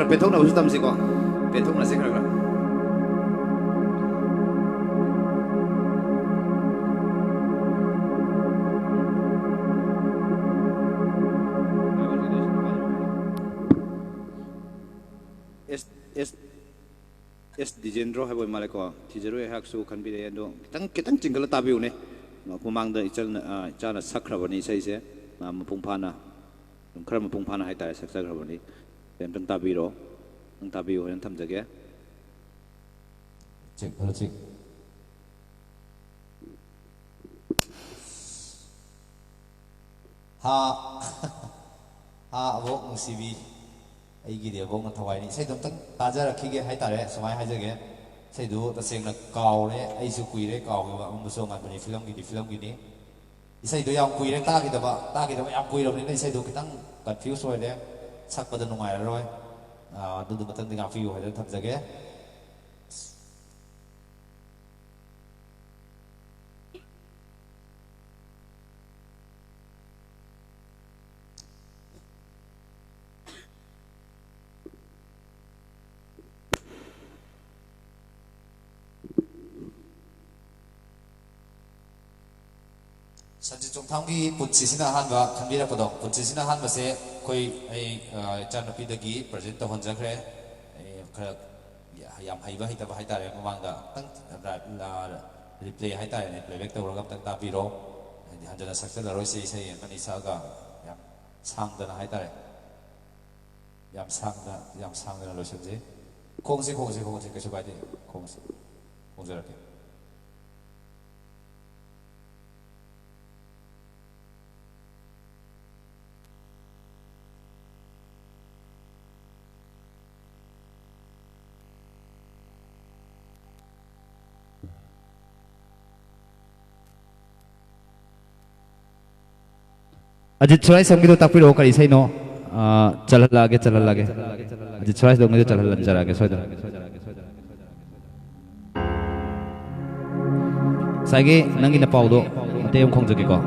B: khara pe thok na ustam si ko pe thok na se khara es dijendro hai boy male ko tijeru hak su khan bi de do kitang jingle ta biu ne kumang da ichal na chana sakhra bani sai se mapung phana khara mapung phana hai ta sakhra bani tem tang ta bi ro tang ta bi ho yan tham jage
A: cek kalau cek ha ha abok sibi ꯑꯩꯒꯤ ꯗꯦꯕꯣꯛꯅ ꯊꯋꯥꯏꯅꯤ ꯏꯁꯩꯗꯣ ꯑꯝꯇꯪ ꯇꯥꯖꯔꯛꯈꯤꯒꯦ ꯍꯥꯏꯇꯥꯔꯦ ꯁꯨꯃꯥꯏꯅ ꯍꯥꯏꯖꯒꯦ ꯏꯁꯩꯗꯨ ꯇꯁꯦꯡꯅ ꯀꯥꯎꯔꯦ ꯑꯩꯁꯨ ꯀꯨꯏꯔꯦ ꯀꯥꯎꯈꯤꯕ ꯑꯃꯁꯨ ꯉꯥꯛꯄꯅꯤ ꯐꯤꯂꯝꯒꯤꯅꯤ ꯏꯁꯩꯗꯣ ꯌꯥꯝ ꯀꯨꯏꯔꯦ ꯇꯥꯈꯤꯗꯕ ꯌꯥꯝ ꯀꯨꯏꯔꯕꯅꯤꯅ ꯏꯁꯩꯗꯣ ꯈꯤꯇꯪ ꯀꯟꯐ꯭ꯌꯨꯁ ꯑꯣꯏꯔꯦ ꯁꯛꯄꯗ ꯅꯨꯡꯉꯥꯏꯔꯔꯣꯏ ꯑꯗꯨꯗꯨ ꯃꯇꯪꯗꯤ ꯉꯥꯛꯄꯤꯌꯨ ꯍꯥꯏꯗꯅ ꯊꯝꯖꯒꯦ Sanjit Chongthanggi Punsisina Hanba Khanbirapado Punsisina Hanbase Koi Chanapidagi Present Honjakre Khara Yam Haiba Hitaba Haitare Mamanga Tang Replay Haitare Playback Tawragam Tang Tapiro Hanjana Sakta Roisi Say Manisaga Yam Sangdana Haitare Yam Sangdana Loshanje Kongsi Kashabadi Kongsi Kongjarake Ajit Surai samgito tapi ro kari sai no chalal lage Ajit Surai dong ngejo chalal lanjar lage soida Saige nangi na pau do ate yong khong jagi ko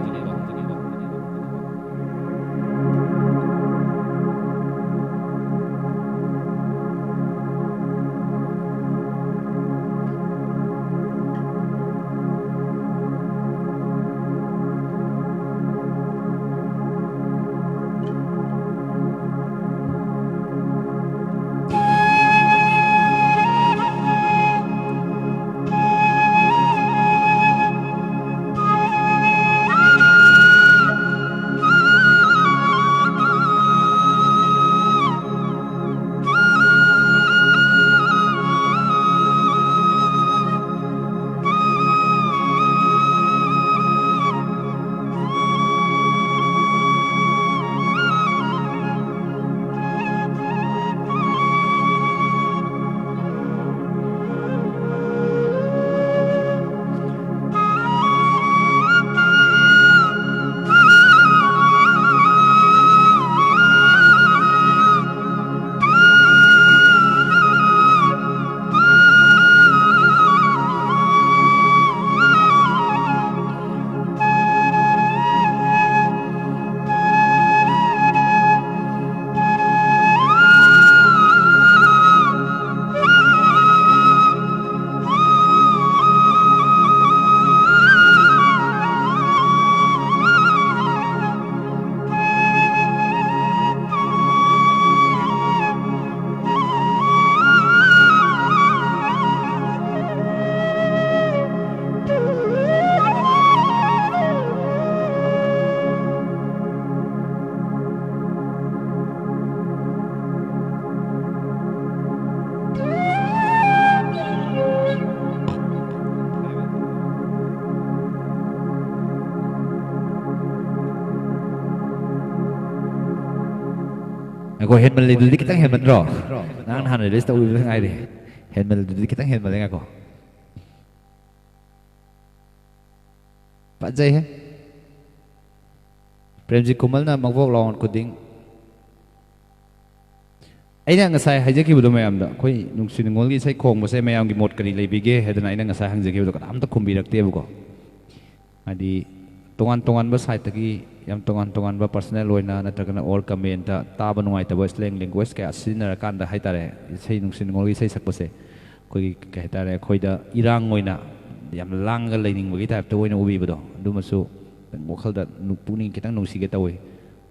A: Ko henmal dulu kita henmal ro. Nang han ada tahu bilang ai deh. Henmal dulu kita henmal yang aku. Pak Jai he. Premji Kumal na magvok lawan kuding. Aina ngasai hajaki budo mayam da. Koi nungsi ngol gi sai khong mo sai mayam gi mot kari lebige hedana aina ngasai hangjaki budo kadam ta khumbi rakte bu ko. Adi
B: tongan site yam tongan personal loina natragana or comment taba nungaitaba slang language kaya sinar-kanda haitare isai nungsin ngol isai sakpase koi ka haitare khoida irang oina yam langga leining bagi type to oina ubibado dumasu wakhalda puning kitang nungsiga tawi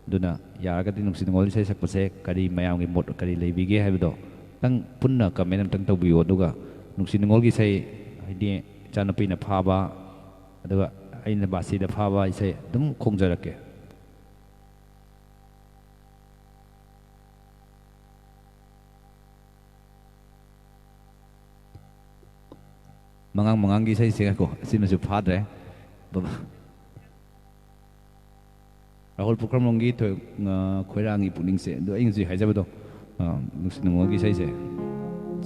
B: duna yaragadi nungsin ngol isai sakpase kari mayamgi mot kari leibige haibado tang punna comment tang tawbiyo duga nungsin ngol gi sai haidi chanapina phaba aduga aina basida phaba isai dum khongjarake mangang gi sai singa ko sinasu phadre baba rahul program longi to khoirangi puning se do ing ji haijabado nusinmo gi sai se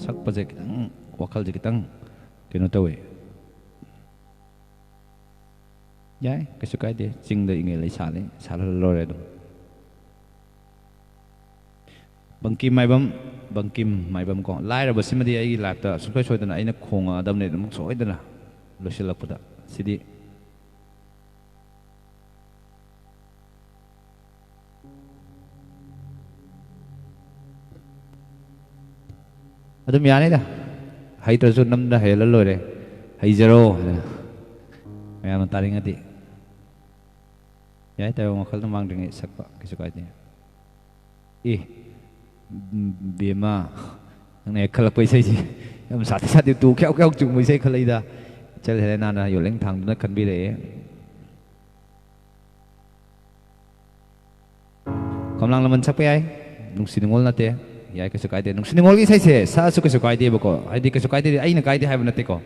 B: sakpa je kitang wakal je kitang keno tawe yai kasu kai de jing de inge lai sale lore do bangkim maibam ko laira basimadi ai live ta sukai soidana aina khonga adamne dum soidana losilakpada sidi adum yani da haitrasu namda hela lore haijaro mayam taringati yai tayo makal namang dingi sakpa kisukai de bema này khal quay xây gì em sát tu kéo chung mới xây khal da chơi thế nào là有领thằng nó cần bị đấy còn lang là mình sắp cái nung xin ngol na te yai cái số cái nung xin ngol cái xây se sa số cái bako ai đi cái số cái ai na cái hai bên ko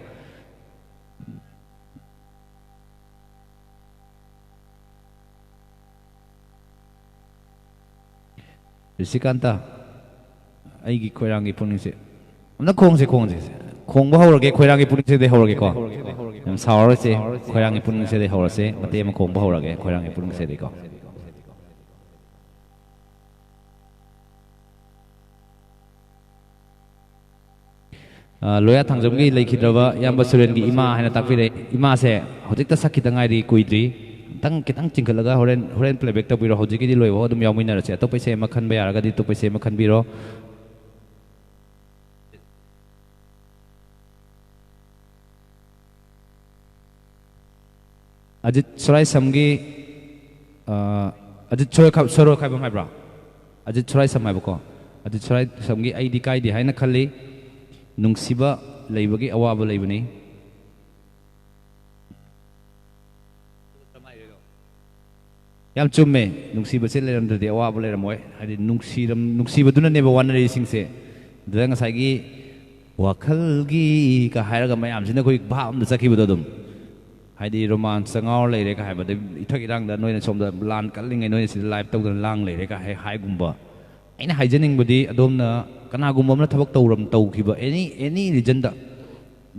B: Risikanta aigi khoirangi puningse amna khongse khongba hawrage khoirangi puningse de hawrage ko yam sawrase khoirangi puningse de hawrase mate ma khongba hawrage khoirangi puningse de ko loya thangjamgi leikhidraba yamba suren gi ima haina takpire ima se hojikta sakita ngairi kuidri tang kitang chingkalaga horen playback ta biro hojiki di loibo dum yawmina rase to paise ma khan ba yaraga di to paise ma khan biro ajit surai samgi ajit soro khai bam bra ajit surai samai bako ajit surai samgi id kai di haina khalli nungsiba leibagi awaba leibani yam chumme nungsiba se leram de awaba leramoi hadi nungsibaduna neba wanari singse danga saigi wakhalgi ka hairaga mayam sina koi bhaam da sakibado dum hadi romance sangau leire ka haibada ithak irang da noina somda lan kallingai noina si live tawdan lang leire ka hai gumba aina haijening budi adomna kana gumba na thabak tawram tawkiba any region da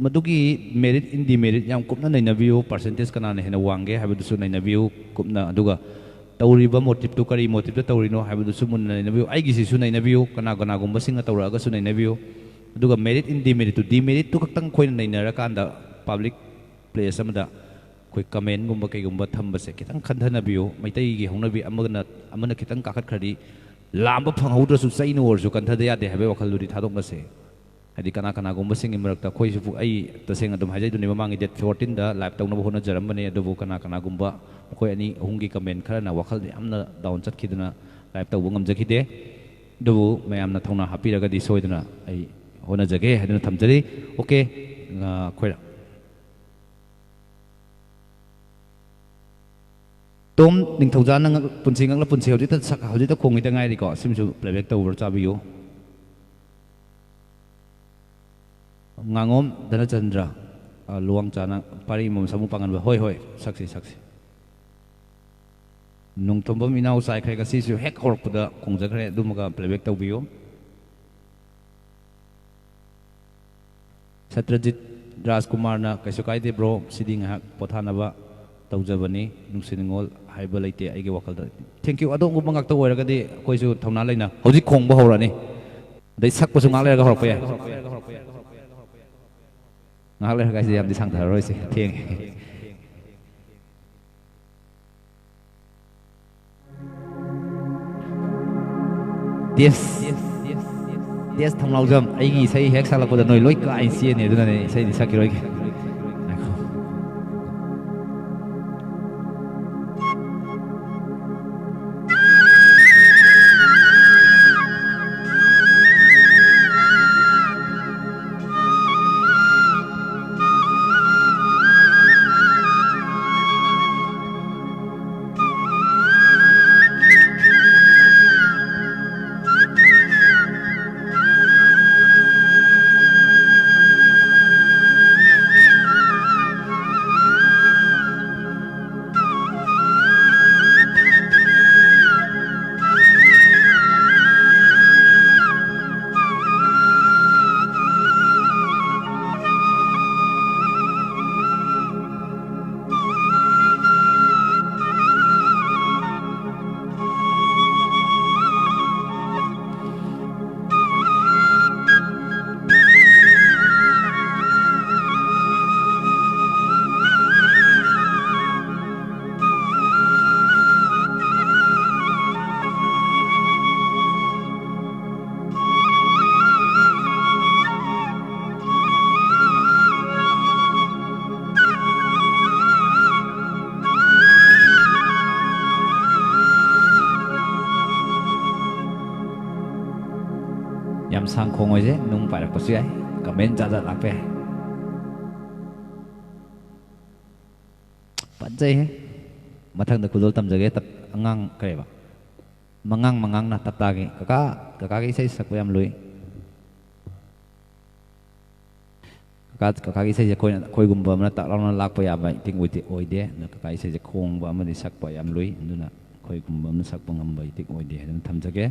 B: madugi merit in the merit yam kupna naina view percentage kana ne hena wange haibadu su naina view kupna aduga tawriba motive to kari motive to tawrino haibadu su mun naina view ai gisi su naina view kana gumba singa tawraga su naina view aduga merit in the merit to demerit to kaktang khoina naina ra kanda public place amada koi comment gumba kai gumba thamba se kitang khandhana view maitai gi hongna bi amana kitang kakhat khadi lamba phanghudra su saino or su kanthada ya de habe wakhal duri thadok na se hadi kana gumba sing imarakta khoi su ai taseng adum hajai duni mamangi date 14 da live tawna hona jaram bane adubu kana gumba khoi ani hungi comment khara na wakhal de amna down chat khiduna live taw bungam jakhide dubu mayamna thawna hapiraga di soiduna ai hona jage haduna thamjari okay khoi tom ning thauja nang punsi ngak punsi hojita ta khongi ta ngai ri ko simsu playback ta over chabiyo ngangom dana chandra luang chana pari mom samu pangan ba hoi saksi nung tombam inau sai khai ka si su hek hork pada khongja khare dumaga playback ta biyo Satrajit Rajkumar na kaisu kaide bro siding hak pothana ba tawjabani nungsiningol haiba leite aige wakal da thank you adong gumang akta oiraga di koisu thawna leina hoji khongba horani dai sakpa su ngale ga horpa ya ngale ga si yam di sang tharoi se theng Yes thonglaujam aigi isai hek salakpoda noi loi kai siene adunane isai di sakiroige. Yam sang khong je nung pai rak pasai comment ja lakpe panjai he mathang da kulol tam jage tap angang kare ba mangang na tap ta ge kaka ge sai sak yam lui kaka ge sai je koi gum ba na ta long na lak pa ya ba ting wi ti oi de na kaka ge sai je khong ba ma di sak pa yam lui nduna koi gum ba na sak pa ngam ba tik oi de nam tham jage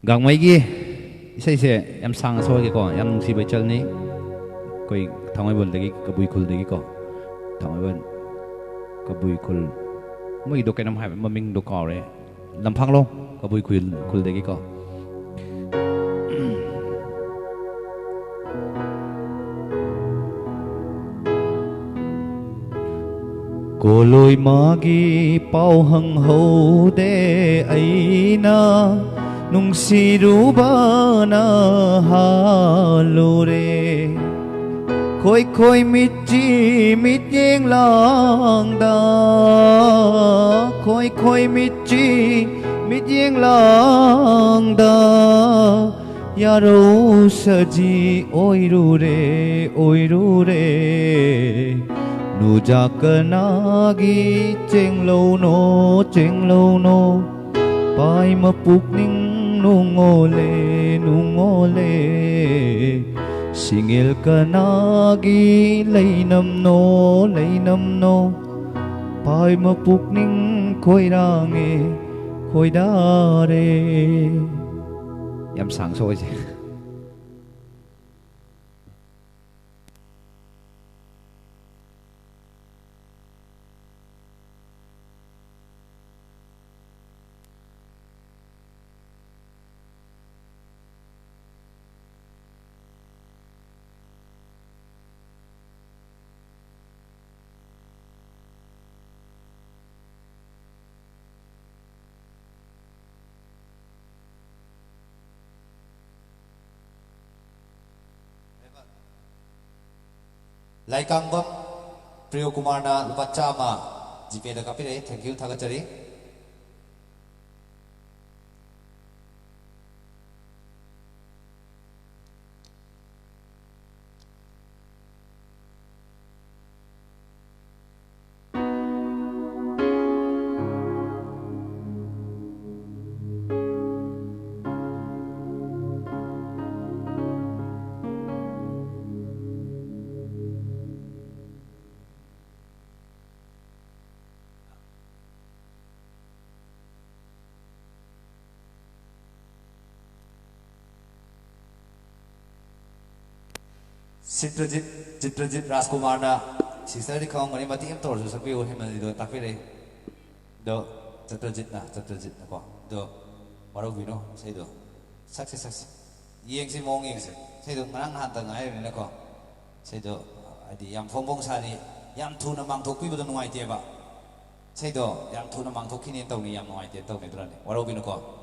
B: gang mai gi isai se yam sang so ge ko yam nung si bai chal ni koi thangai bol de gi kabui khul de gi ko thangai bol kabui khul mai do kenam hai ma ming do ko re lam phang lo kabui khul de gi ko cô lôi magi pau hang ho de aina nung siruba na halore khoi mit chi mit yeng lang da khoi mit chi mit yeng lang da yaro saji oi ru re nu jakanagi cheng lâu no pai ma puk ning nung ole singil kanagi leinam no pai ma puk ning khoi da re yam sang so je
A: Laikang bam Priyo Kumar na lupa chama GP da kapire thank you thagachari Citrajit Raskumar na sister di kaung ngani mati em tor so sakpi o hemali do takpire do ꯆꯇ꯭ꯔꯖꯤꯠꯅꯀꯣ ꯑꯗꯣ ꯋꯥꯔꯧꯕꯤꯅꯣ ꯏꯁꯩꯗꯣ ꯁꯛꯁꯦ ꯌꯦꯡꯁꯤ ꯃꯑꯣꯡ ꯌꯦꯡꯁꯤ ꯏꯁꯩꯗꯣ ꯉꯔꯥꯡ ꯅꯍꯥꯟꯇ ꯉꯥꯏꯔꯕꯅꯤꯅꯀꯣ ꯏꯁꯩꯗꯣ ꯍꯥꯏꯗꯤ ꯌꯥꯝ ꯐꯣꯡ ꯁꯥꯔꯤ ꯌꯥꯝ ꯊꯨꯅ ꯃꯥꯡꯊꯣꯛꯄꯤꯕꯗꯣ ꯅꯨꯡꯉꯥꯏꯇꯦꯕ 이세도 양 투는 망토키니 떠오니 양 노아이 때 떠오니 들어네 와로비는 거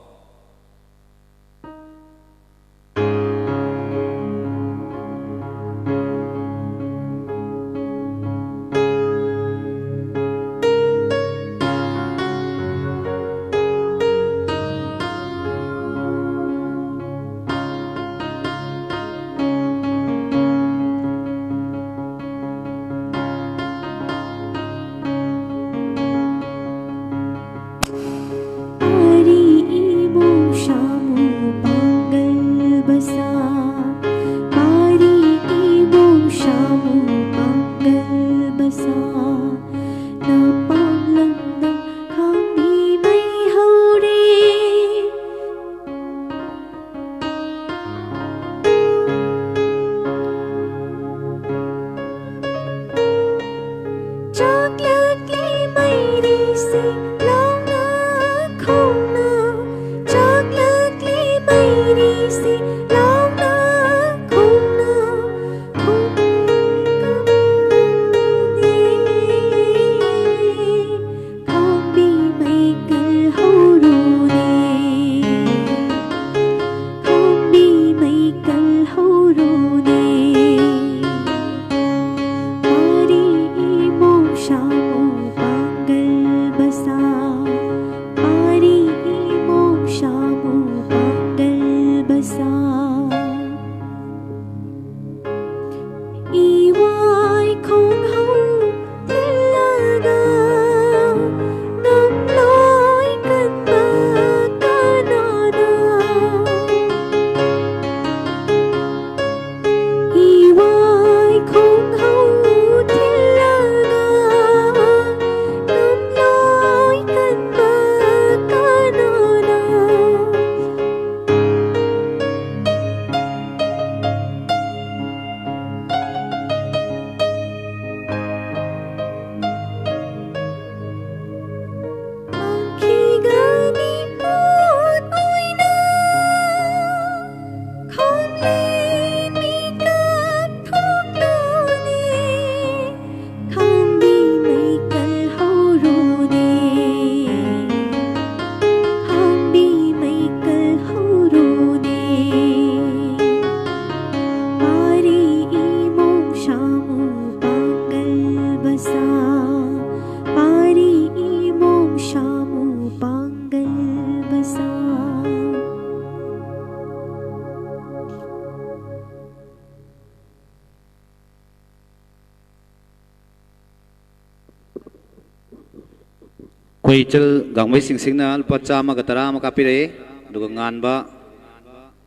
B: Kuichel gangmai singsingna lupa chama gatara ma kapire duga nganba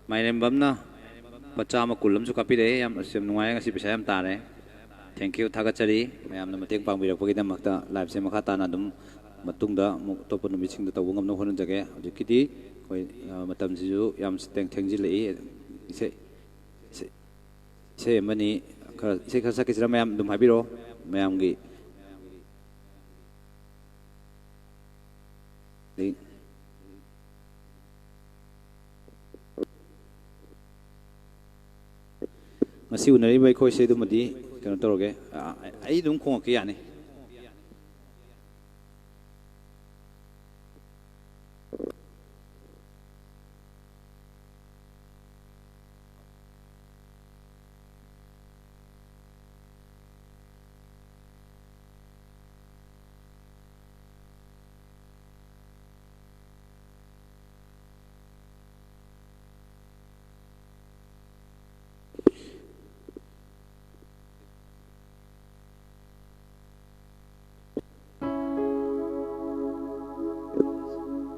B: mairembamna pachama kulam su kapire yam asim nuai ngasi bisa yam tare thank you thagachari mayam na mateng pangbirak pagi damakta live se makha tana dum matungda topa numising da tawung amna honan jage jikiti koi matam siju yam steng thengji lei se mani se khasa kisra mayam dum habiro mayam gi masih unari baik kau saya itu mesti kena tahu ke, ai dum kau ke yani.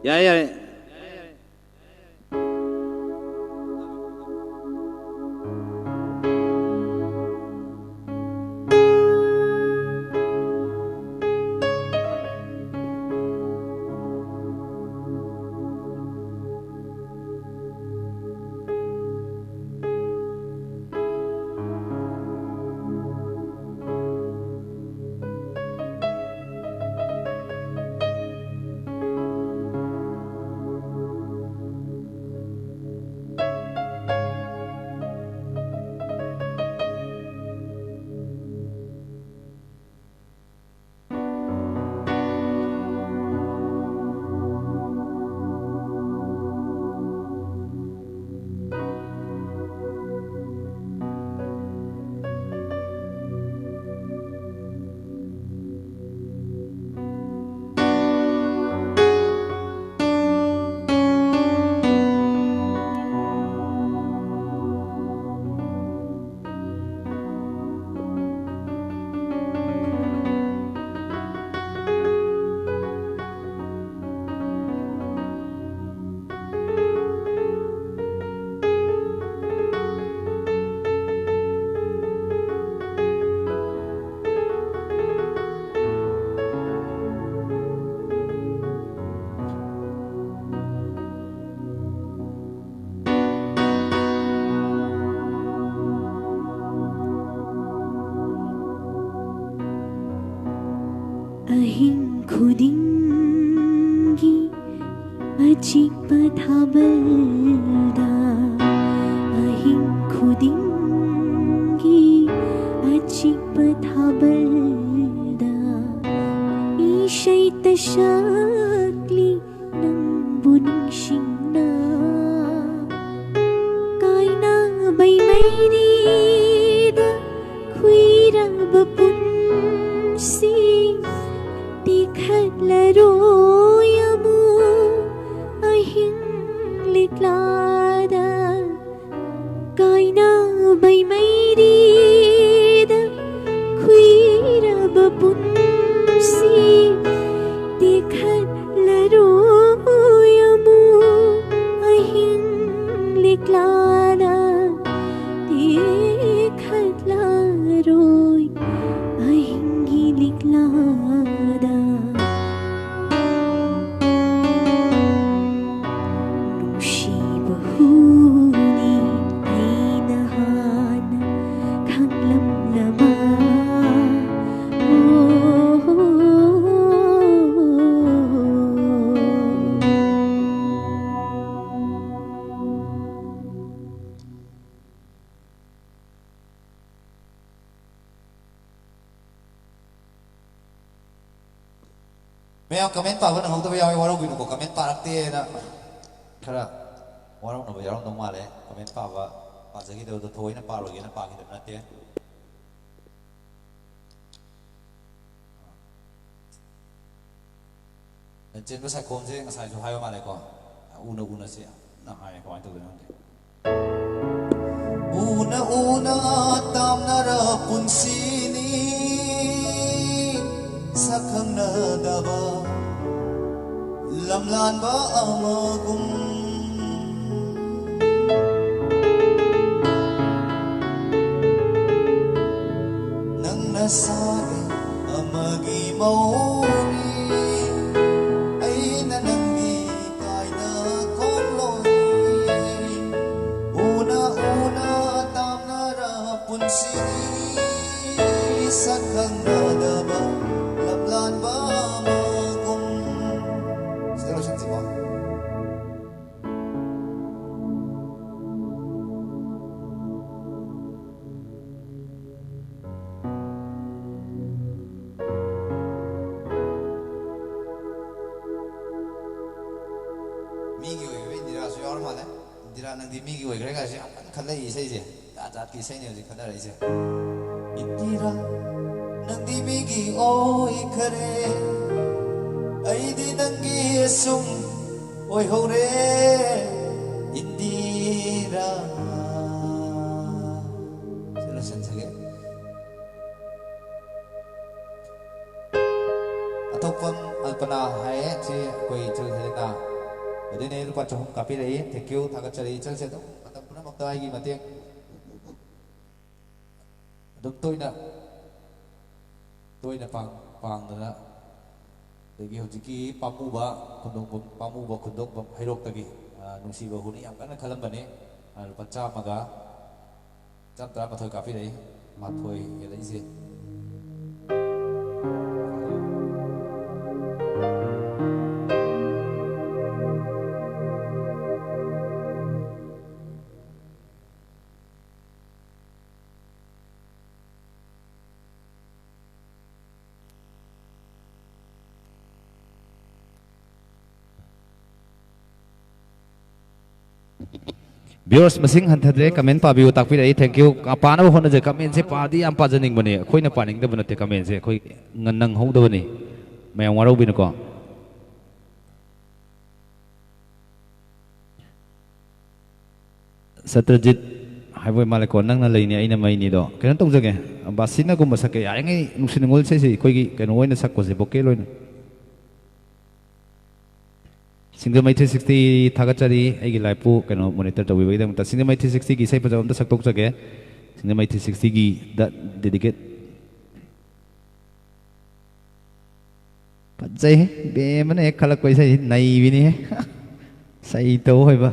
B: Ya.
C: खुदिंगी अचिक्प थाबल्दा Ahin खुदिंगी अचिक्प थाबल्दा isha'y tasakli ng buningsing na kay na ba'y may rida kuira bapunsi dikhat laroya mo ahing liklada kay na ba'y may rida kuira bapunsi dikhat laroya mo ahing liklada dikhat laroy ahing liklada nung shibahuni ay nahanap kang lamlaman
A: Mayang comment pa ba nang hugdo yaw waro binu ko comment pa rakte na khara waro no yaw no male comment pa ba pa jagi do thoi na pa ro gi na pa gi na te chen ba sai kom je ngasai jo hai ba male ko una se na hai ko ai to na te una tam na ra punsini sakhang na daba lamlan ba amagum nang nasabi amagi mauni ay nananggi kay na konloy una tam na ra punsini sakhang na daba lamlan ba amagum Sino siya mo? Migi oy indira so yor male indira nang di migi oy kare ga si khala yi sai je ta ki sai ne ji khala rai je indira nang di migi oy kare ai di nang gi sum oy hore indira sino san sage atopam alpana hai che koi chal helena adine lupa chom kapi rai thank you thagat chari chal se to matam puna makta ai gi mateng dum toina pang na dagi hojiki pamuba khundong hairok tagi nungsiba huni am kana khalambane lupa chamaga chamtra mathoi kapi rai mathoi elai se
B: Viewers masing hanthadre comment pa view takpi rai thank you apana bo hona je comment se pa di am pa janing bani khoi na paning da bana te comment se khoi nganang hau da bani mayang warau bin ko Satrajit haiboi male ko nang na leini aina mai ni do kenan tong jage basina gum masake ya ngai nusin ngol se se khoi gi keno oina sak ko se boke loina Single Mighty 60 Thagachari Agi Laipu Kano monitor to we them Single Mighty 60 gi sai pajam da saktok sake Single Mighty 60 gi that dedicate Pajai be mane ek khalak paisa nai bini he sai to hoiba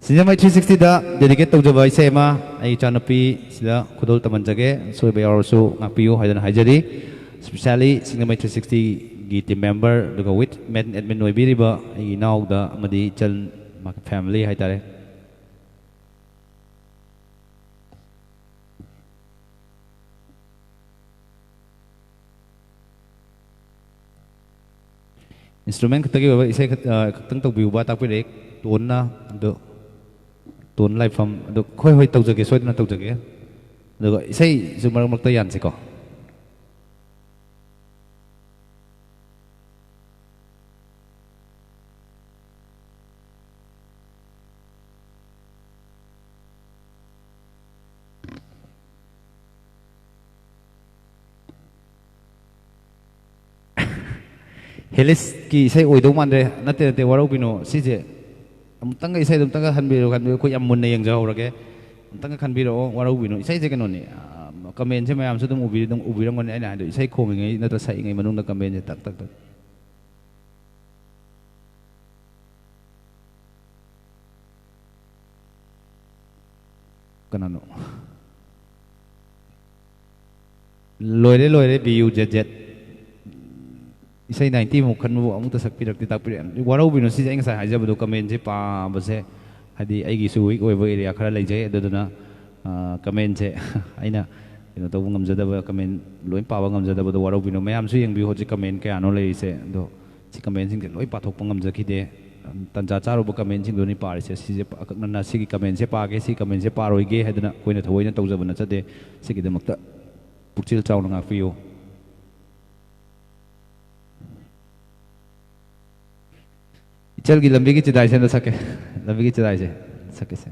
B: Single Mighty 60 da dedicate to jaba sai ma ai chanapi sida khudol taman jage so be also ngapiu haidan haijari especially Single Mighty 60 ꯒꯤ team member ꯑꯗꯨꯒ with main admin ꯑꯣꯏꯕꯤꯔꯤꯕ ꯑꯩꯒꯤ ꯏꯅꯥꯎꯗ ꯑꯃꯗꯤ ꯏꯆꯟ family ꯍꯥꯏꯇꯥꯔꯦ instrument khꯛꯇꯒꯤ ꯑꯣꯏꯕ ꯏꯁꯩ ꯈꯛꯇꯪ ꯇꯧꯕꯤꯌꯨꯕ ꯇꯥꯛꯄꯤꯔꯛꯏ ꯇꯣꯟꯅ ꯑꯗꯨ ꯇꯣꯟ ꯂꯥꯏꯐꯝ ꯑꯗꯨ ꯍꯣꯏ ꯍꯣꯏ ꯇꯧꯖꯒꯦ ꯁꯣꯏꯗꯅ ꯇꯧꯖꯒꯦ ꯑꯗꯨꯒ ꯏꯁꯩꯁꯨ ꯃꯔꯛ ꯃꯔꯛꯇ ꯌꯥꯟꯁꯤꯀꯣ ꯍꯦꯂꯤꯁꯀꯤ ꯏꯁꯩ ꯑꯣꯏꯗꯧ ꯃꯥꯟꯗ꯭ꯔꯦ ꯅꯠꯇꯦ ꯅꯠꯇꯦ ꯋꯥꯔꯧꯕꯤꯅꯣ ꯁꯤꯁꯦ ꯑꯃꯨꯛꯇꯪꯒ ꯏꯁꯩꯗꯣ ꯑꯃꯨꯛꯇꯪꯒ ꯈꯟꯕꯤꯔꯛꯑꯣ ꯑꯩꯈꯣꯏ ꯌꯥꯝ ꯃꯨꯟꯅ ꯌꯦꯡꯖꯍꯧꯔꯒꯦ ꯑꯃꯨꯛꯇꯪꯒ ꯈꯟꯕꯤꯔꯛꯑꯣ ꯋꯥꯔꯧꯕꯤꯅꯣ ꯏꯁꯩꯁꯦ ꯀꯩꯅꯣꯅꯤ ꯀꯃꯦꯟꯁꯦ ꯃꯌꯥꯝꯁꯨ ꯑꯗꯨꯝ ꯎꯕꯤꯔꯝꯒꯅꯤ ꯑꯩꯅ ꯍꯥꯏꯗꯣ ꯏꯁꯩ ꯈꯣꯡꯉꯤꯉꯩ ꯅꯠꯇ꯭ꯔ ꯁꯛꯏꯉꯩ ꯃꯅꯨꯡꯗ ꯀꯃꯦꯟꯁꯦ ꯇꯛ ꯇꯛ ꯇꯛ ꯀꯅꯥꯅꯣ ꯂꯣꯏꯔꯦ ꯂꯣꯏꯔꯦ ꯕꯤ ꯌꯨ ꯖꯦꯠ ꯖꯦꯠ ꯏꯁꯩ 90ꯃꯨꯛ ꯈꯟꯕꯕꯨ ꯑꯃꯨꯛꯇ ꯁꯛꯄꯤꯔꯛꯇꯦ ꯇꯥꯛꯄꯤꯔꯛꯑꯦ ꯋꯥꯔꯧꯕꯤꯅꯣ ꯁꯤꯁꯦ ꯑꯩ ꯉꯁꯥꯏ ꯍꯥꯏꯖꯕꯗꯣ ꯀꯃꯦꯟꯁꯦ ꯄꯥꯕꯁꯦ ꯍꯥꯏꯗꯤ ꯑꯩꯒꯤꯁꯨ ꯋꯤꯛ ꯑꯣꯏꯕ ꯑꯦꯔꯤꯌꯥ ꯈꯔ ꯂꯩꯖꯩ ꯑꯗꯨꯗꯨꯅ ꯀꯃꯦꯟꯁꯦ ꯑꯩꯅ ꯀꯩꯅꯣ ꯇꯧꯕ ꯉꯝꯖꯗꯕ ꯀꯃꯦꯟ ꯂꯣꯏ ꯄꯥꯕ ꯉꯝꯖꯗꯕꯗꯣ ꯋꯥꯔꯧꯕꯤꯅꯣ ꯃꯌꯥꯝꯁꯨ ꯌꯦꯡꯕꯤꯌꯨ ꯍꯧꯖꯤꯛ ꯀꯃꯦꯟ ꯀꯌꯥꯅꯣ ꯂꯩꯔꯤꯁꯦ ꯑꯗꯣ ꯁꯤ ꯀꯃꯦꯟꯁꯤꯡꯁꯦ ꯂꯣꯏ ꯄꯥꯊꯣꯛꯄ ꯉꯝꯖꯈꯤꯗꯦ ꯇꯟꯖꯥ ꯆꯥꯔꯨꯕ ꯀꯃꯦꯟꯁꯤꯡꯗꯨꯅꯤ ꯄꯥꯔꯤꯁꯦ ꯁꯤꯁꯦ ꯑꯀꯛꯅꯅ ꯁꯤꯒꯤ ꯀꯃꯦꯟꯁꯦ ꯄꯥꯒꯦ ꯁꯤ ꯀꯃꯦꯟꯁꯦ ꯄꯥꯔꯣꯏꯒꯦ ꯍꯥꯏꯗꯅ ꯑꯩꯈꯣꯏꯅ ꯊꯑꯣꯏꯅ ꯇꯧꯖꯕ ꯅꯠꯆꯗꯦ ꯁꯤꯒꯤꯗꯃꯛꯇ ꯄꯨꯛꯆꯦꯜ ꯆꯥꯎꯅ ꯉꯥꯛꯄꯤꯌꯨ 이철기 람비기 찌다이세 너 삭게 람비기 찌다이세 삭게세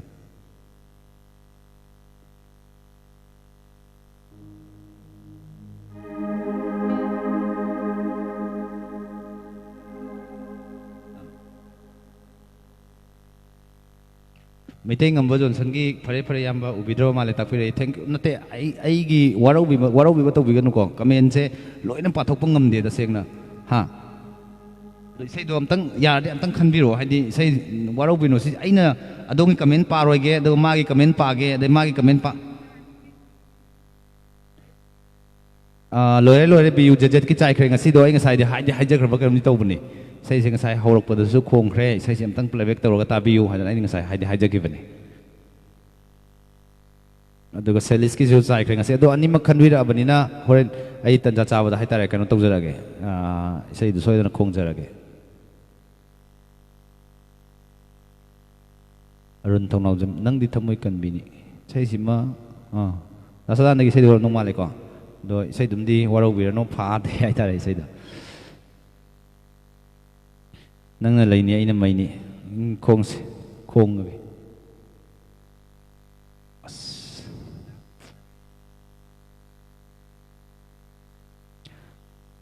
B: ꯃꯩꯇꯩ ꯉꯝꯕ ꯖꯣꯟꯁꯟꯒꯤ ꯐꯔꯦ ꯐꯔꯦ ꯌꯥꯝꯕ ꯎꯕꯤꯗ꯭ꯔꯕ ꯃꯥꯜꯂꯦ ꯇꯥꯛꯄꯤꯔꯛꯏ ꯊꯦꯡꯛ ꯌꯨ ꯅꯠꯇꯦ ꯑꯩꯒꯤ ꯋꯥꯔꯧꯕꯤꯕ ꯇꯧꯕꯤꯒꯅꯨꯀꯣ ꯀꯃꯦꯟꯁꯦ ꯂꯣꯏꯅ ꯄꯥꯊꯣꯛꯄ ꯉꯝꯗꯦ ꯇꯁꯦꯡꯅ ꯍꯥ ꯏꯁꯩꯗꯣ ꯑꯝꯇꯪ ꯌꯥꯔꯗꯤ ꯑꯝꯇꯪ ꯈꯟꯕꯤꯔꯛꯑꯣ ꯍꯥꯏꯗꯤ ꯏꯁꯩ ꯋꯥꯔꯧꯕꯤꯅꯣ ꯁꯤ ꯑꯩꯅ ꯑꯗꯣꯝꯒꯤ ꯀꯃꯦꯟ ꯄꯥꯔꯣꯏꯒꯦ ꯑꯗꯨꯒ ꯃꯥꯒꯤ ꯀꯃꯦꯟ ꯄꯥꯒꯦ ꯑꯗꯩ ꯃꯥꯒꯤ ꯀꯃꯦꯟ ꯂꯣꯏꯔꯦ ꯂꯣꯏꯔꯦ ꯕꯤ ꯌꯨ ꯖꯦꯠ ꯖꯦꯠꯀꯤ ꯆꯥꯏꯈ꯭ꯔꯦ ꯉꯁꯤꯗꯣ ꯑꯩ ꯉꯁꯥꯏꯗꯤ ꯍꯥꯏꯖꯈ꯭ꯔꯕ ꯀꯩꯅꯣꯝꯗꯤ ꯇꯧꯕꯅꯤ ꯏꯁꯩꯁꯦ ꯉꯁꯥꯏ ꯍꯧꯔꯛꯄꯗꯁꯨ ꯈꯣꯡꯈ꯭ꯔꯦ ꯏꯁꯩꯁꯦ ꯑꯝꯇꯪ ꯄ꯭ꯂꯦꯕꯦꯛ ꯇꯧꯔꯒ ꯇꯥꯕꯤꯌꯨ ꯍꯥꯏꯗꯅ ꯑꯩꯅ ꯉꯁꯥꯏ ꯍꯥꯏꯖꯈꯤꯕꯅꯤ ꯑꯗꯨꯒ ꯁꯦꯂꯤꯁꯀꯤꯁꯨ ꯆꯥꯏꯈ꯭ꯔꯦ ꯉꯁꯤ ꯑꯗꯣ ꯑꯅꯤꯃꯛ ꯈꯟꯕꯤꯔꯛꯑꯕꯅꯤꯅ ꯍꯣꯔꯦꯟ ꯑꯩ ꯇꯟꯖꯥ ꯆꯥꯕꯗ ꯍꯥꯏꯇꯥꯔꯦ ꯀꯩꯅꯣ ꯇꯧꯖꯔꯒꯦ ꯏꯁꯩꯗꯨ ꯁꯣꯏꯗꯅ ꯈꯣꯡꯖꯔꯒꯦ ꯑꯔꯨꯟ ꯊꯧꯅꯥꯎꯖꯝ ꯅꯪꯗꯤ ꯊꯃꯣꯏ ꯀꯟꯕꯤꯅꯤ ꯏꯁꯩꯁꯤꯃ ꯅꯁꯥꯗꯥꯟꯗꯒꯤ ꯏꯁꯩꯗꯣ ꯍꯧꯔꯝꯗꯧ ꯃꯥꯜꯂꯦꯀꯣ ꯑꯗꯣ ꯏꯁꯩꯗꯨꯝꯗꯤ ꯋꯥꯔꯧꯕꯤꯔꯅꯨ ꯐꯥꯗꯦ ꯍꯥꯏꯇꯥꯔꯦ ꯏꯁꯩꯗꯣ ꯅꯪꯅ ꯂꯩꯅꯤ ꯑꯩꯅ ꯃꯩꯅꯤ ꯈꯣꯡꯁꯦ ꯈꯣꯡꯉꯒꯦ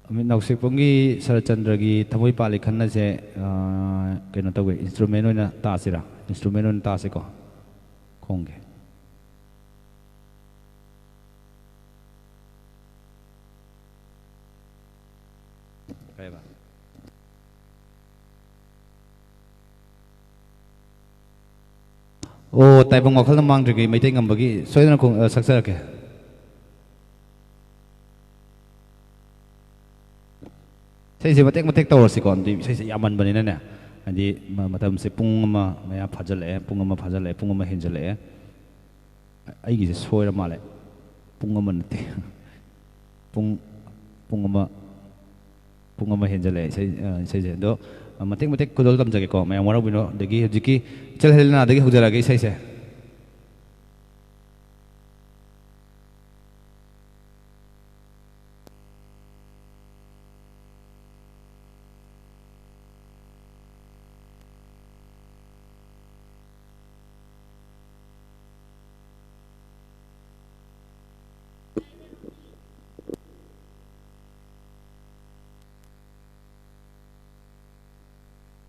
B: ꯑꯃꯤꯠ ꯅꯥꯎꯁꯦꯛꯄꯝꯒꯤ ꯁꯔꯠꯆꯟꯗ꯭ꯔꯒꯤ ꯊꯃꯣꯏ ꯄꯥꯜꯂꯤ ꯈꯟꯅꯁꯦ ꯀꯩꯅꯣ ꯇꯧꯋꯦ ꯏꯟꯁꯇ꯭ꯔꯨꯃꯦꯟ ꯑꯣꯏꯅ ꯇꯥꯁꯤꯔꯥ ꯏꯟꯁꯇ꯭ꯔꯨꯃꯦꯟ ꯑꯣꯏꯅ ꯇꯥꯁꯤꯀꯣ ꯈꯣꯡꯒꯦ ꯀꯩꯕ ꯑꯣ ꯇꯥꯏꯕꯪ ꯋꯥꯈꯜꯅ ꯃꯥꯡꯗ꯭ꯔꯤꯉꯩ ꯃꯩꯇꯩ ꯉꯝꯕꯒꯤ ꯁꯣꯏꯗꯅ ꯁꯛꯆꯔꯛꯀꯦ ꯏꯁꯩꯁꯦ ꯃꯇꯦꯛ ꯃꯇꯦꯛ ꯇꯧꯔꯁꯤꯀꯣ ꯑꯗꯨꯗꯤ ꯏꯁꯩꯁꯦ ꯌꯥꯝꯃꯟꯕꯅꯤꯅꯅꯦ ꯍꯥꯏꯗꯤ ꯃꯇꯝꯁꯦ ꯄꯨꯡ ꯑꯃ ꯃꯌꯥ ꯐꯥꯖꯤꯜꯂꯛꯑꯦ ꯄꯨꯡ ꯑꯃ ꯍꯦꯟꯖꯜꯂꯛꯑꯦ ꯑꯩꯒꯤꯁꯦ ꯁꯣꯏꯔ ꯃꯥꯜꯂꯦ ꯄꯨꯡ ꯑꯃ ꯅꯠꯇꯦ ꯄꯨꯡ ꯑꯃ ꯍꯦꯟꯖꯜꯂꯛꯑꯦ ꯏꯁꯩꯁꯦ ꯑꯗꯣ ꯃꯇꯦꯛ ꯃꯇꯦꯛ ꯈꯨꯗꯣꯜ ꯇꯝꯖꯒꯦꯀꯣ ꯃꯌꯥꯝ ꯋꯥꯔꯧꯕꯤꯅꯣ ꯑꯗꯒꯤ ꯍꯧꯖꯤꯛꯀꯤ ꯏꯆꯜ ꯍꯦꯂꯦꯅꯥꯗꯒꯤ ꯍꯧꯖꯔꯛꯑꯒꯦ ꯏꯁꯩꯁꯦ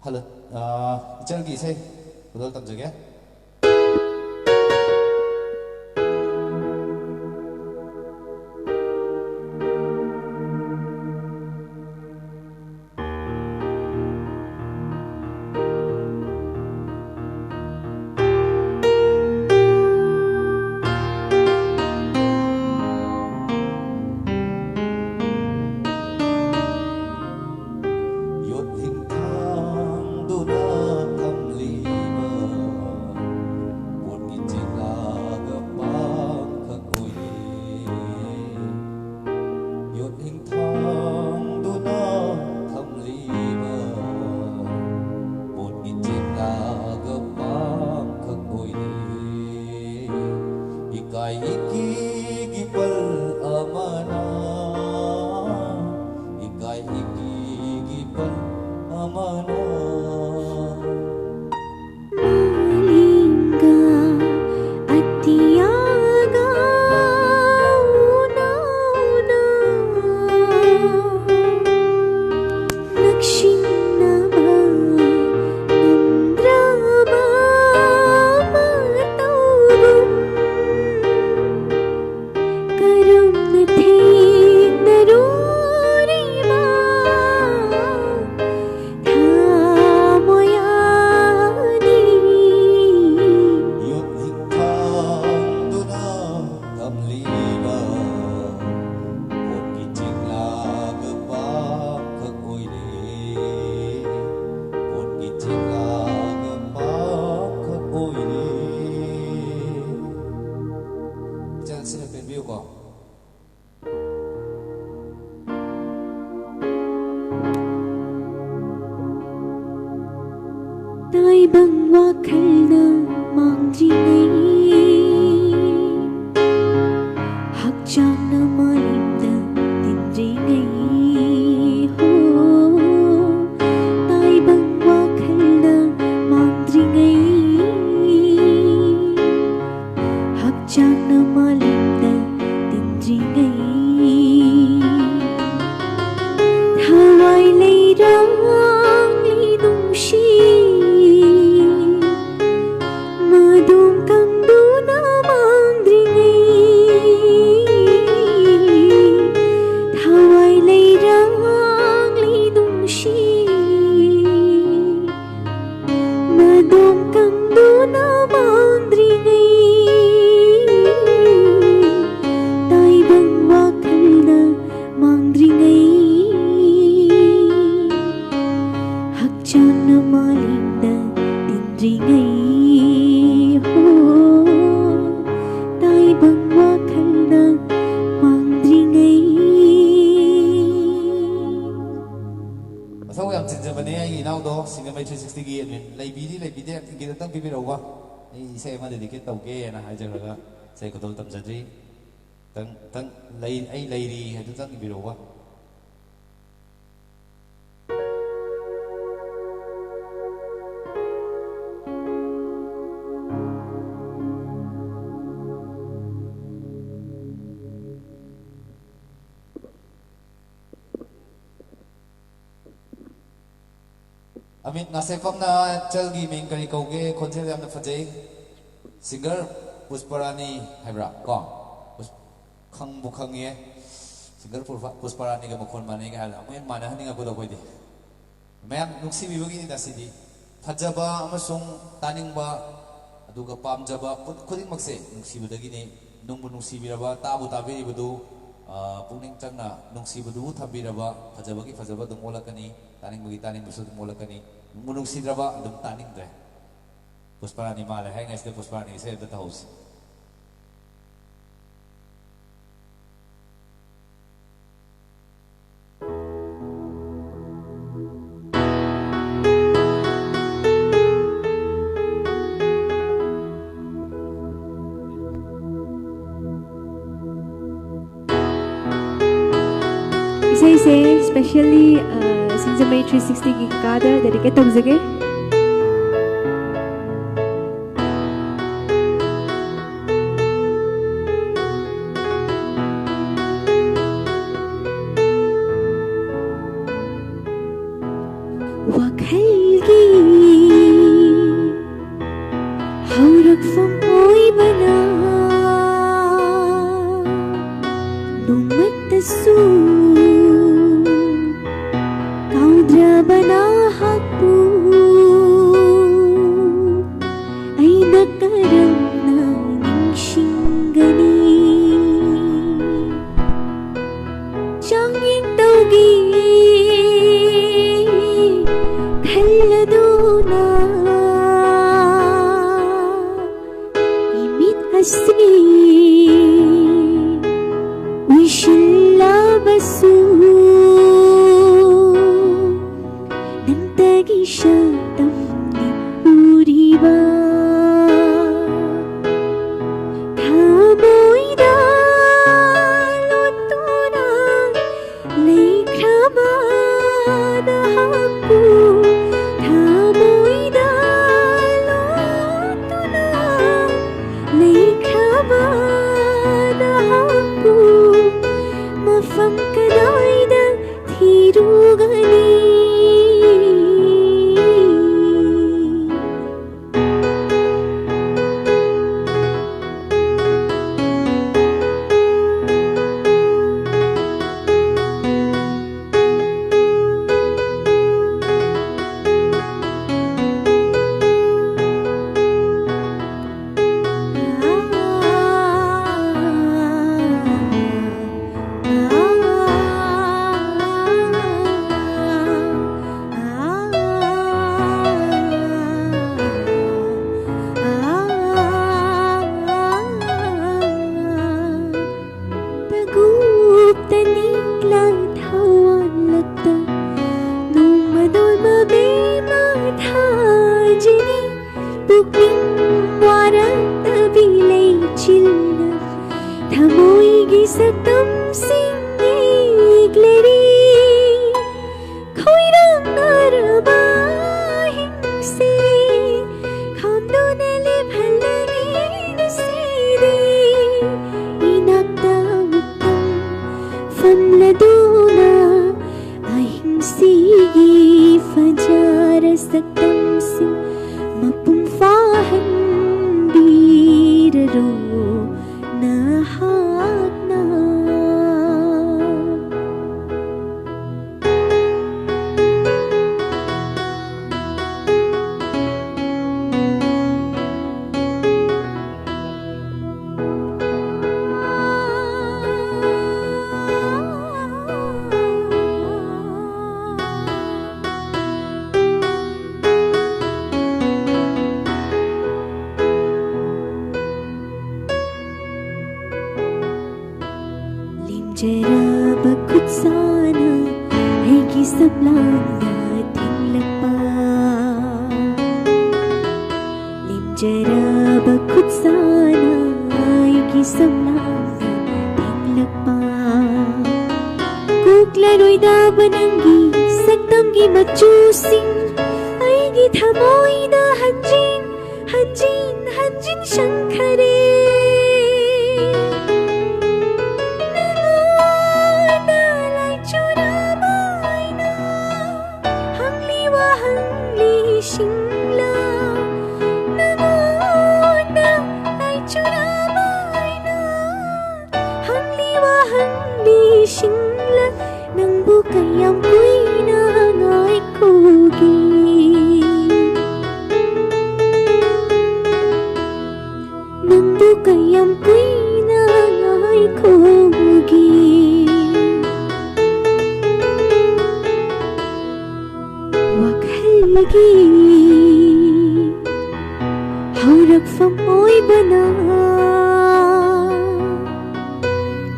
A: Hello, 이철기 이세 고돌 던져게. Ikai ikigipal amana Ikai ikigipal amana
C: Malinga at tiyaga una-una Nagsinabay ng drama matawag Karam na ting naruriba Tamoyani
A: Yun hingkang doon kamliba Kung kitinglag pa kakoyli Kung kitinglag pa kakoyli Diyan sila pinview ko
C: Tay bang wakal na mangdingay Hakjang na malimdang tindringay Tay bang wakal na mangdingay Hakjang na malimdang tindringay Hawai leirang lidung shi Madung kang duna mangdringay Hawai leirang lidung shi Madung kang duna mangdringay Tay bang wakal na mangdringay Hakjang na malimdang tindringay Tay bang wakal na mangdringay
A: Masau yang 진짜만에 이 나오도 싱가마이 360기 레이비디 기타 땅 비비라고 이 세마 데디케이트 tauke na 하이저가 세 고돌 땀자지 땅 레이리 해도 땅 비비라고 Amit nasefam na chalgi main kari kauge concert yamna fajai singer Pusparani haibra ko khang bukhang ye singer Pusparani ga makhon mane ga hala amoy mana haninga ko da koi di mayam nuksi bibagi ni dasidi fajaba amasung taningba aduga pamjaba khuding makse nuksi budagi ni nungbu nuksi biraba tabu tabi budu pungning changna nuksi budu thabiraba fajabagi fajaba dum olakani taning bagi taning busu dum olakani nungbu nuksi draba dum taning dre Pusparani mala hai ngai Pusparani se the house
C: Isa-isa, especially Sinzamay 360 Gigakada, dedicate tawzage. Wakhalgi haurak fam oi bana numat tasu kaudra bana hapu ay nakaram na ningshinggani changing tawgi Helladuna imit hasti wishillabasu nantagi shantamni uriba Thamo ꯂꯦꯝꯖꯔꯕ ꯈꯨꯠꯁꯥꯅ ꯑꯩꯒꯤ ꯁꯝꯂꯥꯡꯗ ꯊꯦꯡꯂꯛꯄ ꯂꯦꯝꯖꯔꯕ ꯈꯨꯠꯁꯥꯅ ꯑꯩꯒꯤ ꯁꯝꯂꯥꯡꯗ ꯊꯦꯡꯂꯛꯄ ꯀꯣꯛꯂꯔꯣꯏꯗꯕ ꯅꯪꯒꯤ ꯁꯛꯇꯝꯒꯤ ꯃꯆꯨꯁꯤꯡ ꯑꯩꯒꯤ ꯊꯃꯣꯏꯗ ꯍꯟꯖꯤꯟ ꯍꯟꯖꯤꯟ ꯍꯟꯖꯤꯟ ꯁꯪꯈꯔꯦ ꯅꯉꯣꯟꯗ ꯂꯥꯏꯆꯨꯔꯕ ꯑꯩꯅ ꯍꯪꯂꯤ ꯋꯥꯍꯪꯂꯤꯁꯤꯡꯂ ꯅꯉꯣꯟꯗ ꯂꯥꯏꯆꯨꯔꯕ ꯑꯩꯅ ꯍꯪꯂꯤ ꯋꯥꯍꯪꯂꯤꯁꯤꯡꯂ ꯅꯪꯕꯨ ꯀꯌꯥꯝ ꯀꯨꯏꯅ ꯉꯥꯏꯈꯣꯒꯦ ꯅꯪꯕꯨ ꯀꯌꯥꯝ ꯀꯨꯏꯅ ꯉꯥꯏꯈꯣꯒꯦ ꯋꯥꯈꯜꯒꯤ ꯍꯧꯔꯛꯐꯝ ꯑꯣꯏꯕꯅ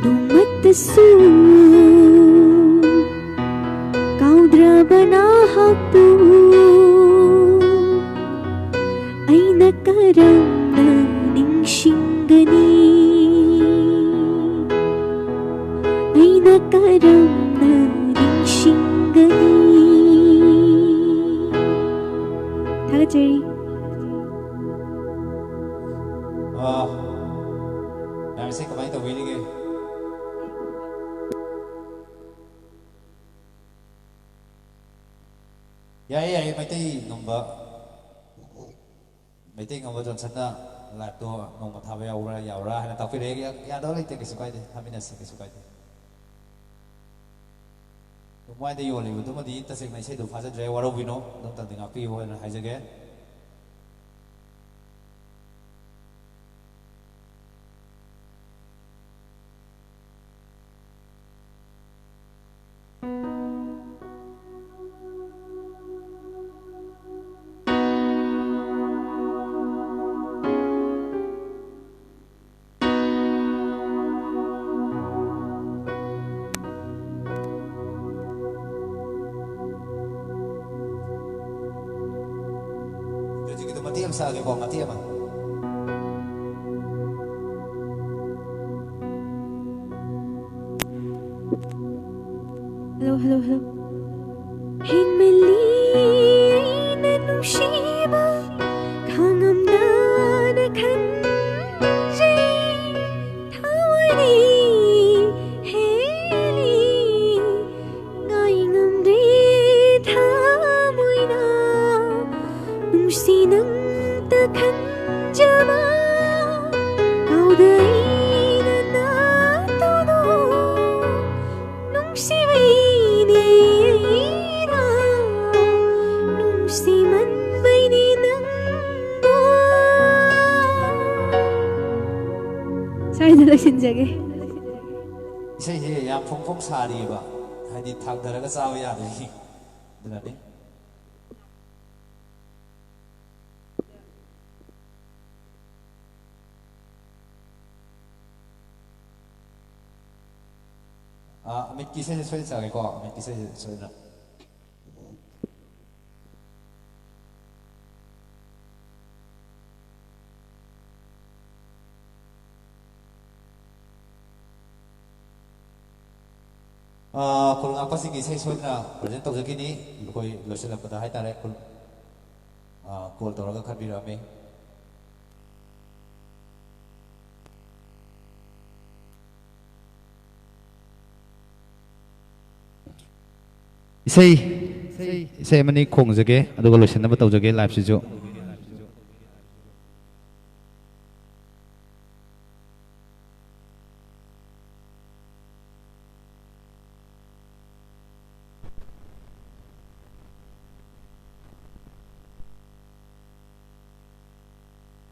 C: ꯅꯣꯡꯃꯇꯁꯨ ꯀꯥꯎꯗ꯭ꯔꯕꯅ ꯍꯛꯄꯨ ꯑꯩꯅ ꯀꯔꯝꯅ ꯅꯤꯡꯁꯤꯡꯒꯅꯤ ꯑꯩꯅ ꯀꯔꯝꯅ ꯅꯤꯡꯁꯤꯡꯒꯅꯤ ꯊꯥꯒꯠꯆꯔꯤ
A: ꯃꯌꯥꯝꯁꯦ ꯀꯃꯥꯏꯅ ꯇꯧꯕꯤꯔꯤꯒꯦ? ꯌꯥꯏꯌꯦ ꯌꯥꯏꯌꯦ, ꯃꯩꯇꯩ ꯉꯝꯕ ꯖꯣꯟꯁꯟꯅ ꯂꯥꯏꯚꯇꯣ ꯅꯣꯡꯃ ꯊꯥꯕ ꯌꯥꯎꯔꯥ ꯍꯥꯏꯅ ꯇꯥꯛꯄꯤꯔꯛꯑꯦ. ꯌꯥꯗꯕ ꯂꯩꯇꯦ, ꯀꯩꯁꯨ ꯀꯥꯏꯗꯦ, ꯊꯥꯃꯤꯟꯅꯁꯤ, ꯀꯩꯁꯨ ꯀꯥꯏꯗꯦ. ꯃꯣꯏꯗ ꯌꯣꯜꯂꯤꯕꯗꯨꯃꯗꯤ ꯇꯁꯦꯡꯅ ꯏꯁꯩꯗꯣ ꯐꯥꯖꯗ꯭ꯔꯦ, ꯋꯥꯔꯧꯕꯤꯅꯣ, ꯑꯗꯨꯝꯇꯪꯗꯤ ꯉꯥꯛꯄꯤꯌꯨ ꯍꯥꯏꯅ ꯍꯥꯏꯖꯒꯦ. Mati am sa ko mati am.
C: Hello, hello, hello. Hinmali na nungsiba kangamda na kanji thawani heli ngai ngamde thamoina nungsinang ta kanjama kaudaina na todo nungsibai ꯂꯣꯏꯁꯤꯟꯖꯒꯦ.
A: ꯏꯁꯩꯁꯦ ꯌꯥꯝ ꯐꯣꯡ ꯐꯣꯡ ꯁꯥꯔꯤꯕ, ꯍꯥꯏꯗꯤ ꯊꯥꯡꯊꯔꯒ ꯆꯥꯕ ꯌꯥꯗꯣꯏꯅꯤ. ꯑꯗꯨꯅꯅꯤ. ꯑꯃꯤꯠꯀꯤ ꯏꯁꯩꯁꯦ ꯁꯣꯏꯗꯅ ꯆꯥꯒꯦꯀꯣ. ꯑꯃꯤꯠꯀꯤ ꯏꯁꯩꯁꯦ ꯁꯣꯏꯗꯅ. ꯈꯨꯜ ꯉꯥꯛꯄꯁꯤꯡꯒꯤ ꯏꯁꯩ ꯁꯣꯏꯗꯅ ꯄ꯭ꯔꯖꯦꯟ ꯇꯧꯖꯈꯤꯅꯤ. ꯑꯩꯈꯣꯏ ꯂꯣꯏꯁꯤꯜꯂꯛꯄꯗ ꯍꯥꯏꯇꯥꯔꯦ, ꯀꯣꯜ ꯇꯧꯔꯒ ꯈꯟꯕꯤꯔꯛꯑꯝꯃꯤ.
B: ꯏꯁꯩ ꯑꯃꯅꯤ ꯈꯣꯡꯖꯒꯦ, ꯑꯗꯨꯒ ꯂꯣꯏꯁꯤꯟꯅꯕ ꯇꯧꯖꯒꯦ ꯂꯥꯏꯚꯁꯤꯁꯨ.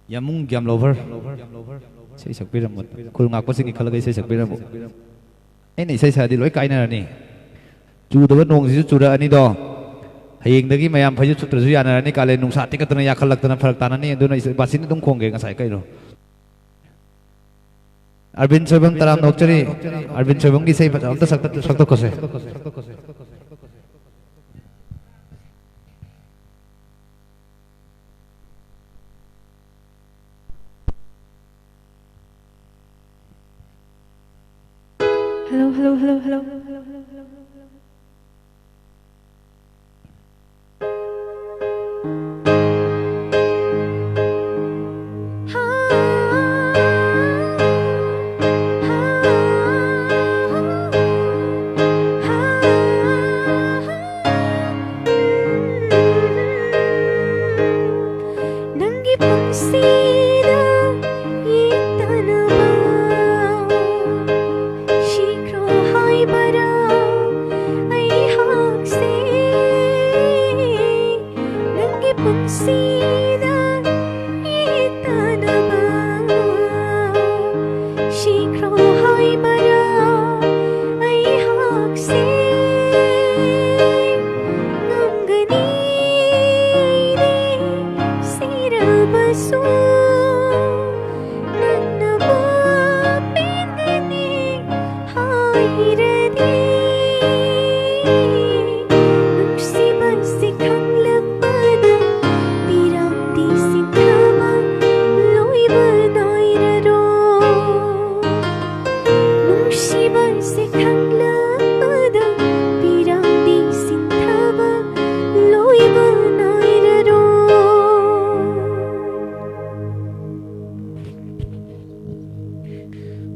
B: ꯌꯥꯃꯨꯡ ꯒ꯭ꯌꯥꯝ ꯂꯣꯚꯔ ꯏꯁꯩ ꯁꯛꯄꯤꯔꯝꯃꯨ. ꯈꯨꯜ ꯉꯥꯛꯄꯁꯤꯡꯒꯤ ꯈꯜꯂꯒ ꯏꯁꯩ ꯁꯛꯄꯤꯔꯝꯃꯨ. ꯑꯩꯅ ꯏꯁꯩ ꯁꯛꯑꯗꯤ ꯂꯣꯏ ꯀꯥꯏꯅꯔꯅꯤ. ꯆꯨꯗꯕ ꯅꯣꯡꯁꯤꯁꯨ ꯆꯨꯔꯛꯑꯅꯤꯗꯣ. ꯍꯌꯦꯡꯗꯒꯤ ꯃꯌꯥꯝ ꯐꯩꯖꯨꯞ ꯁꯨꯠꯇ꯭ꯔꯁꯨ ꯌꯥꯅꯔꯅꯤ. ꯀꯥꯂꯦꯟ ꯅꯨꯡꯁꯥ ꯇꯤꯡꯈꯠꯇꯅ ꯌꯥꯈꯠꯂꯛꯇꯅ ꯐꯔꯛ ꯇꯥꯅꯅꯤ. ꯑꯗꯨꯅ ꯕꯥꯁꯤꯅ ꯑꯗꯨꯝ ꯈꯣꯡꯒꯦ ꯉꯁꯥꯏ ꯀꯩꯅꯣ. Arvin Soibam taram nokchari Arvin Soibam ki sei amta sakta kose
C: hello, hello, hello, hello, hello, hello, hello.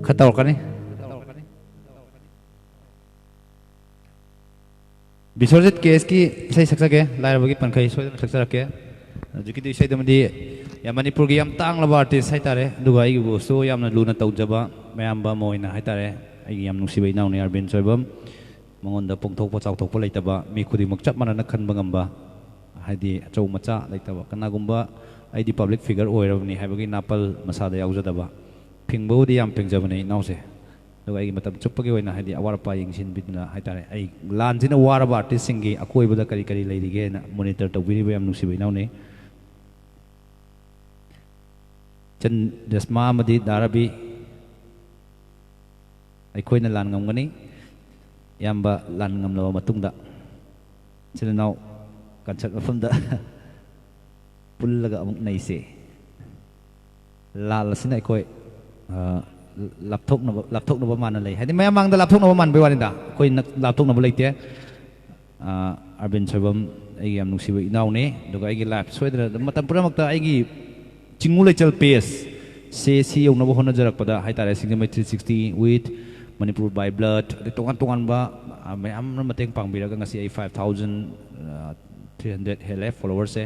C: Kataw ka ni Bisorjit case ki isai saksake lai bagi pankai soi saksarake juki isai damadi ya Manipur gi yam tang laba artist haitare duga ai bu so yamna luna tawjaba mayamba moina haitare ai yam nusibai naw ni Arvin Soibam mangonda pongthok pa chawthok pa leitaba mi khudi mak chap manana khan bangamba haidi chau macha leitaba kana gumba ai di public figure oirabni haibagi napal masada yaujadaba pingbo di yam pingjabani nause duga ai matam chupagi oina haidi awar pa yingsin bidna haitare ai lanjina waraba artist singi akoi bada kari kari leirige na monitor tawbiri yam nusibai naw ni Chan Desma Madi Darabi Aikoina lan ngamgani Yamba lan ngamlawa matungda Sinanaw Kansat mafamda Pullaga amuk naise Lala sina ikoi Laptok na ba mana lay Hadi mayamang da laptok na ba man biwanin da Koi laptok na ba lay tiya Arvin Soibam Ay am nungsiba inaw ni Duga ay live So matam pura magta ay Chingulay chal pace si yung nabuhon na jarak pada hay tare singga 360 with Manipur by blood tungan ba may am na mateng pangbiraga nga si ay 5,300 helef followers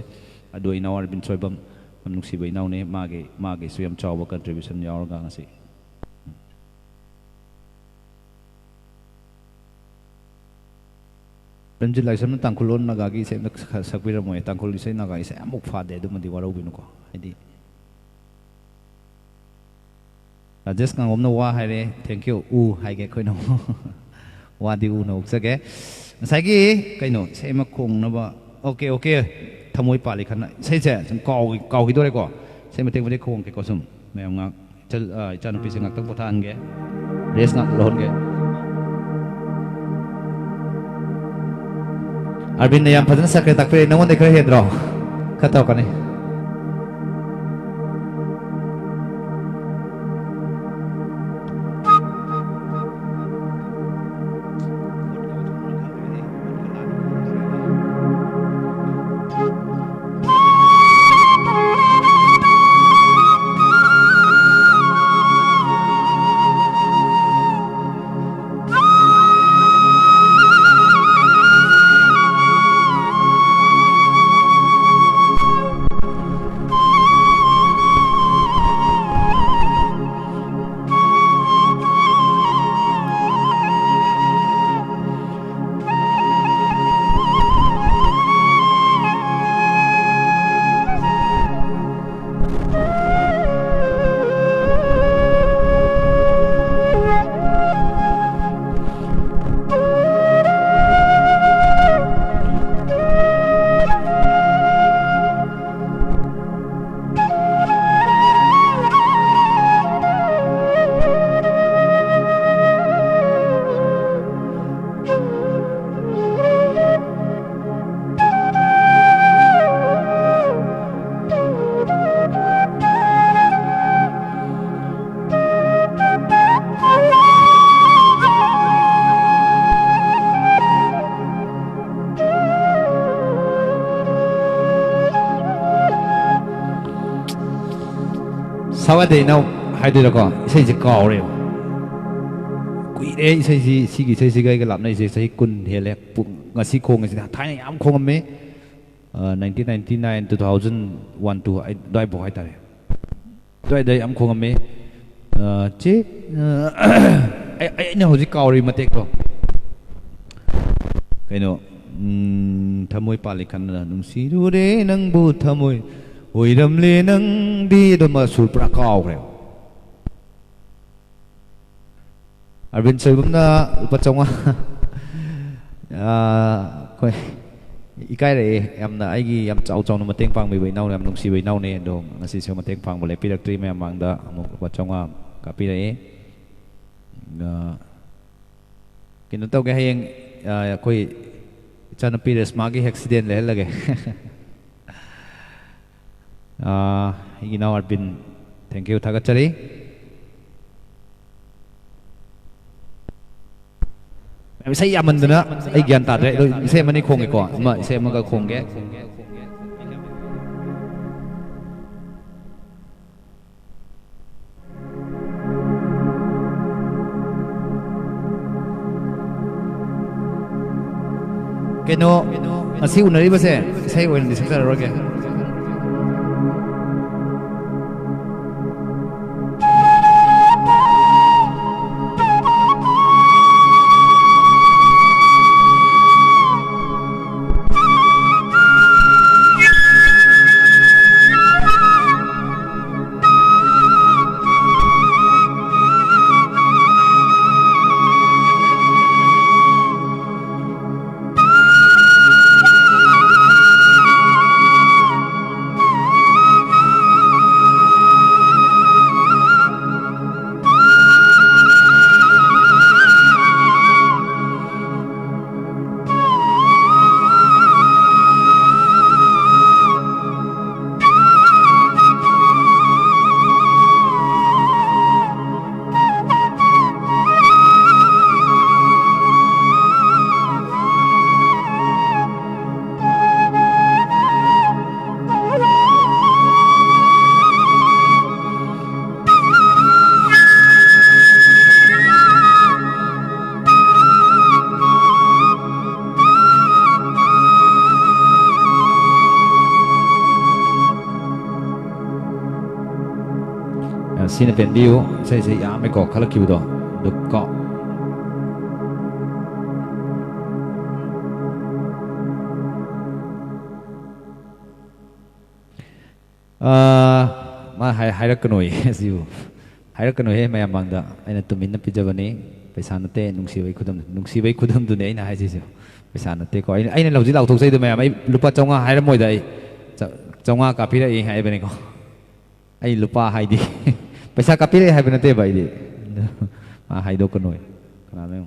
C: ado inaw Arvin Soibam manungsiba inaw ni magi suyam chawa contribution yaw nga si Benjil lai sam tangkulon nagagi sa sakbira mo tangkul isay nagagi sa amuk fade do mandi waraw binuko hindi Just ngam na wa hai thank you hai ge khoi no wa di na uksage sagi kai no sei ma khong na ba okay thamoi pali khana sei che kau gi dore ko sei ma teng ba khong ke ko sum me ngak chal chan pi singak tak pothan ge res ngak lon ge Arvin na yam phajan sakre tak pe nangon dekha hedro khataw kani 사와데 나 하이드라고 이제 까오래요. 꾸이래 이제 시기 이제가 이거 랍나 이제 군 해래 ngasi khong ngasi thai am khong me 1999 2001 to doi bo hai tare doi dai am khong me che ai na hoji kauri matek to kaino thamoi palikan na nungsi ru re nang bu thamoi oiram le nang di do ma sul pra kaw re Arvin Soibum na upachonga khoi ikai re yamna aigi yam chau chau no mateng pang bai nau yam nungsi bai nau ne do ngasi se mateng pang bole pirak tri me mang da amuk upachonga ka pi re kinu tau ge hayeng khoi chana pi res magi accident le lage igi now Arvin thank you thagachari Saya yaman dana, ay gian tadre, saya mani khong eko, ma saya maga khong ge. Keno, asi unari ba saya ulan di sekitar roge. Sini pen biu saya ya me ko khala kiu do duk ko ma hai rak kanoi siu hai rak kanoi he mayam bangda aina tumin na pijabani paisa nate nungsi bai khudam du ne aina hai ji paisa nate ko aina lauji lau thok sai du mayam ai lupa chonga hai ra moi dai chonga ka phira ai hai bani ko ai lupa hai di Paisa kapire hai benate bai di. Hai do kanoi. Kana le.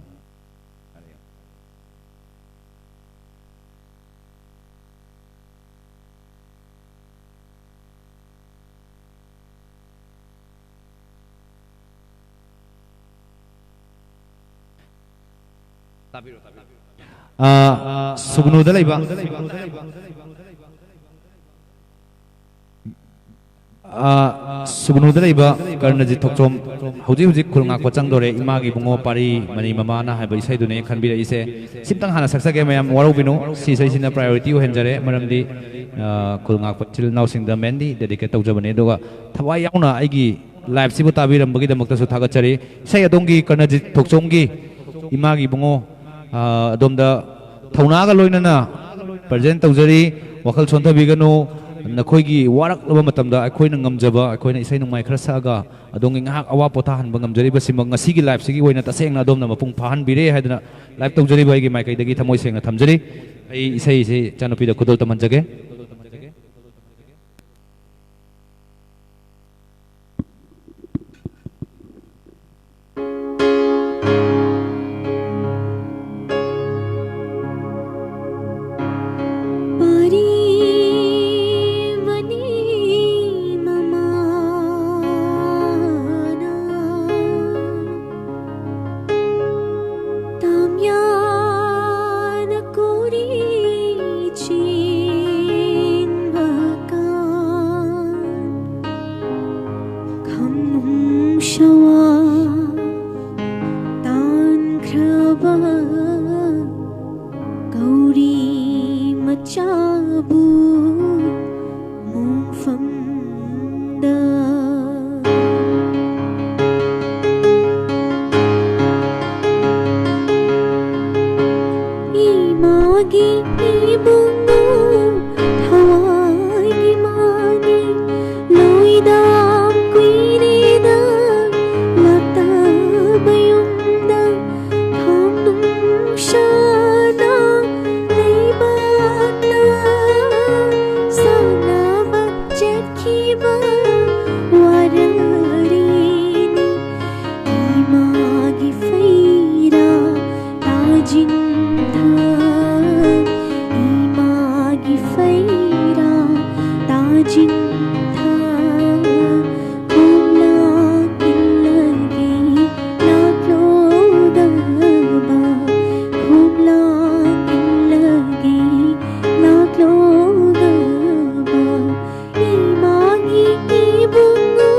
C: Sugnu da laiba. Sugnu da laiba karnaji thokchom hauji khulnga ko changdore imagi bungo pari mani mama na haiba isai dune khanbira ise simtang hana saksage mayam warau binu si sai sina priority o henjare maramdi khulnga ko chil nau singda mendi dedicate tawjabane doga thawai yauna aigi live sibu tabiram bagi damakta su thagachari sai adongi karnaji thokchomgi imagi bungo adomda thaunaga loinana present tawjari wakal sonthabiganu nakhoi warak laba matamda akhoi na ngamjaba akhoi na isai nungmai khara saga adongi ngahak awa potha han bangamjari ba simang ngasi gi live sigi oina taseng na dom na mapung phahan bire haidna live tawjari bai gi mai kai dagi thamoi seng na thamjari ai isai se chanopi da khudol tamanjage
D: Tamya na kuri chi shawa tan khraba gauri machabu mungfamda imagi ibungu thawai gimani loidam kuirida lata bayunda thamnum shana leibata sana bachekhiba wararini imagi feira tajin imagi feira tajin tha kumla illagi laklo daba kumla illagi laklo daba imagi ibungu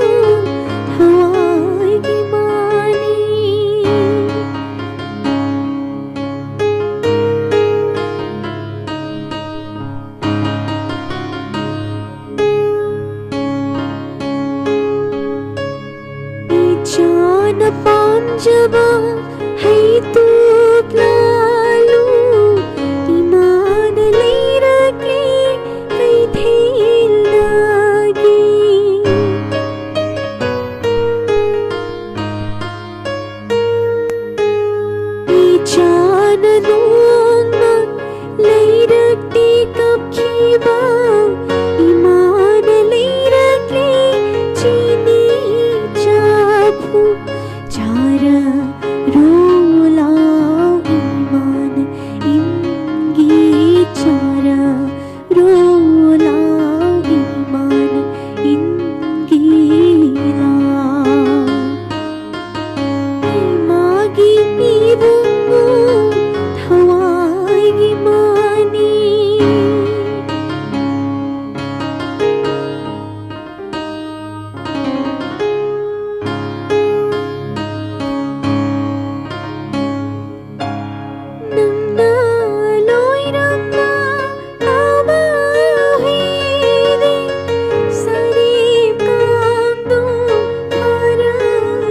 D: thawai gimani Ijana panjaba hai tu plalu iman leirake kai thil lagi Ijana nuanga leirakti kapkhiba iman leirake chini chapu chara rolau iman ingi chara rolau iman ingi la imagi ibungu thawai gimani nangna loirama amahide sarip kamdu hararido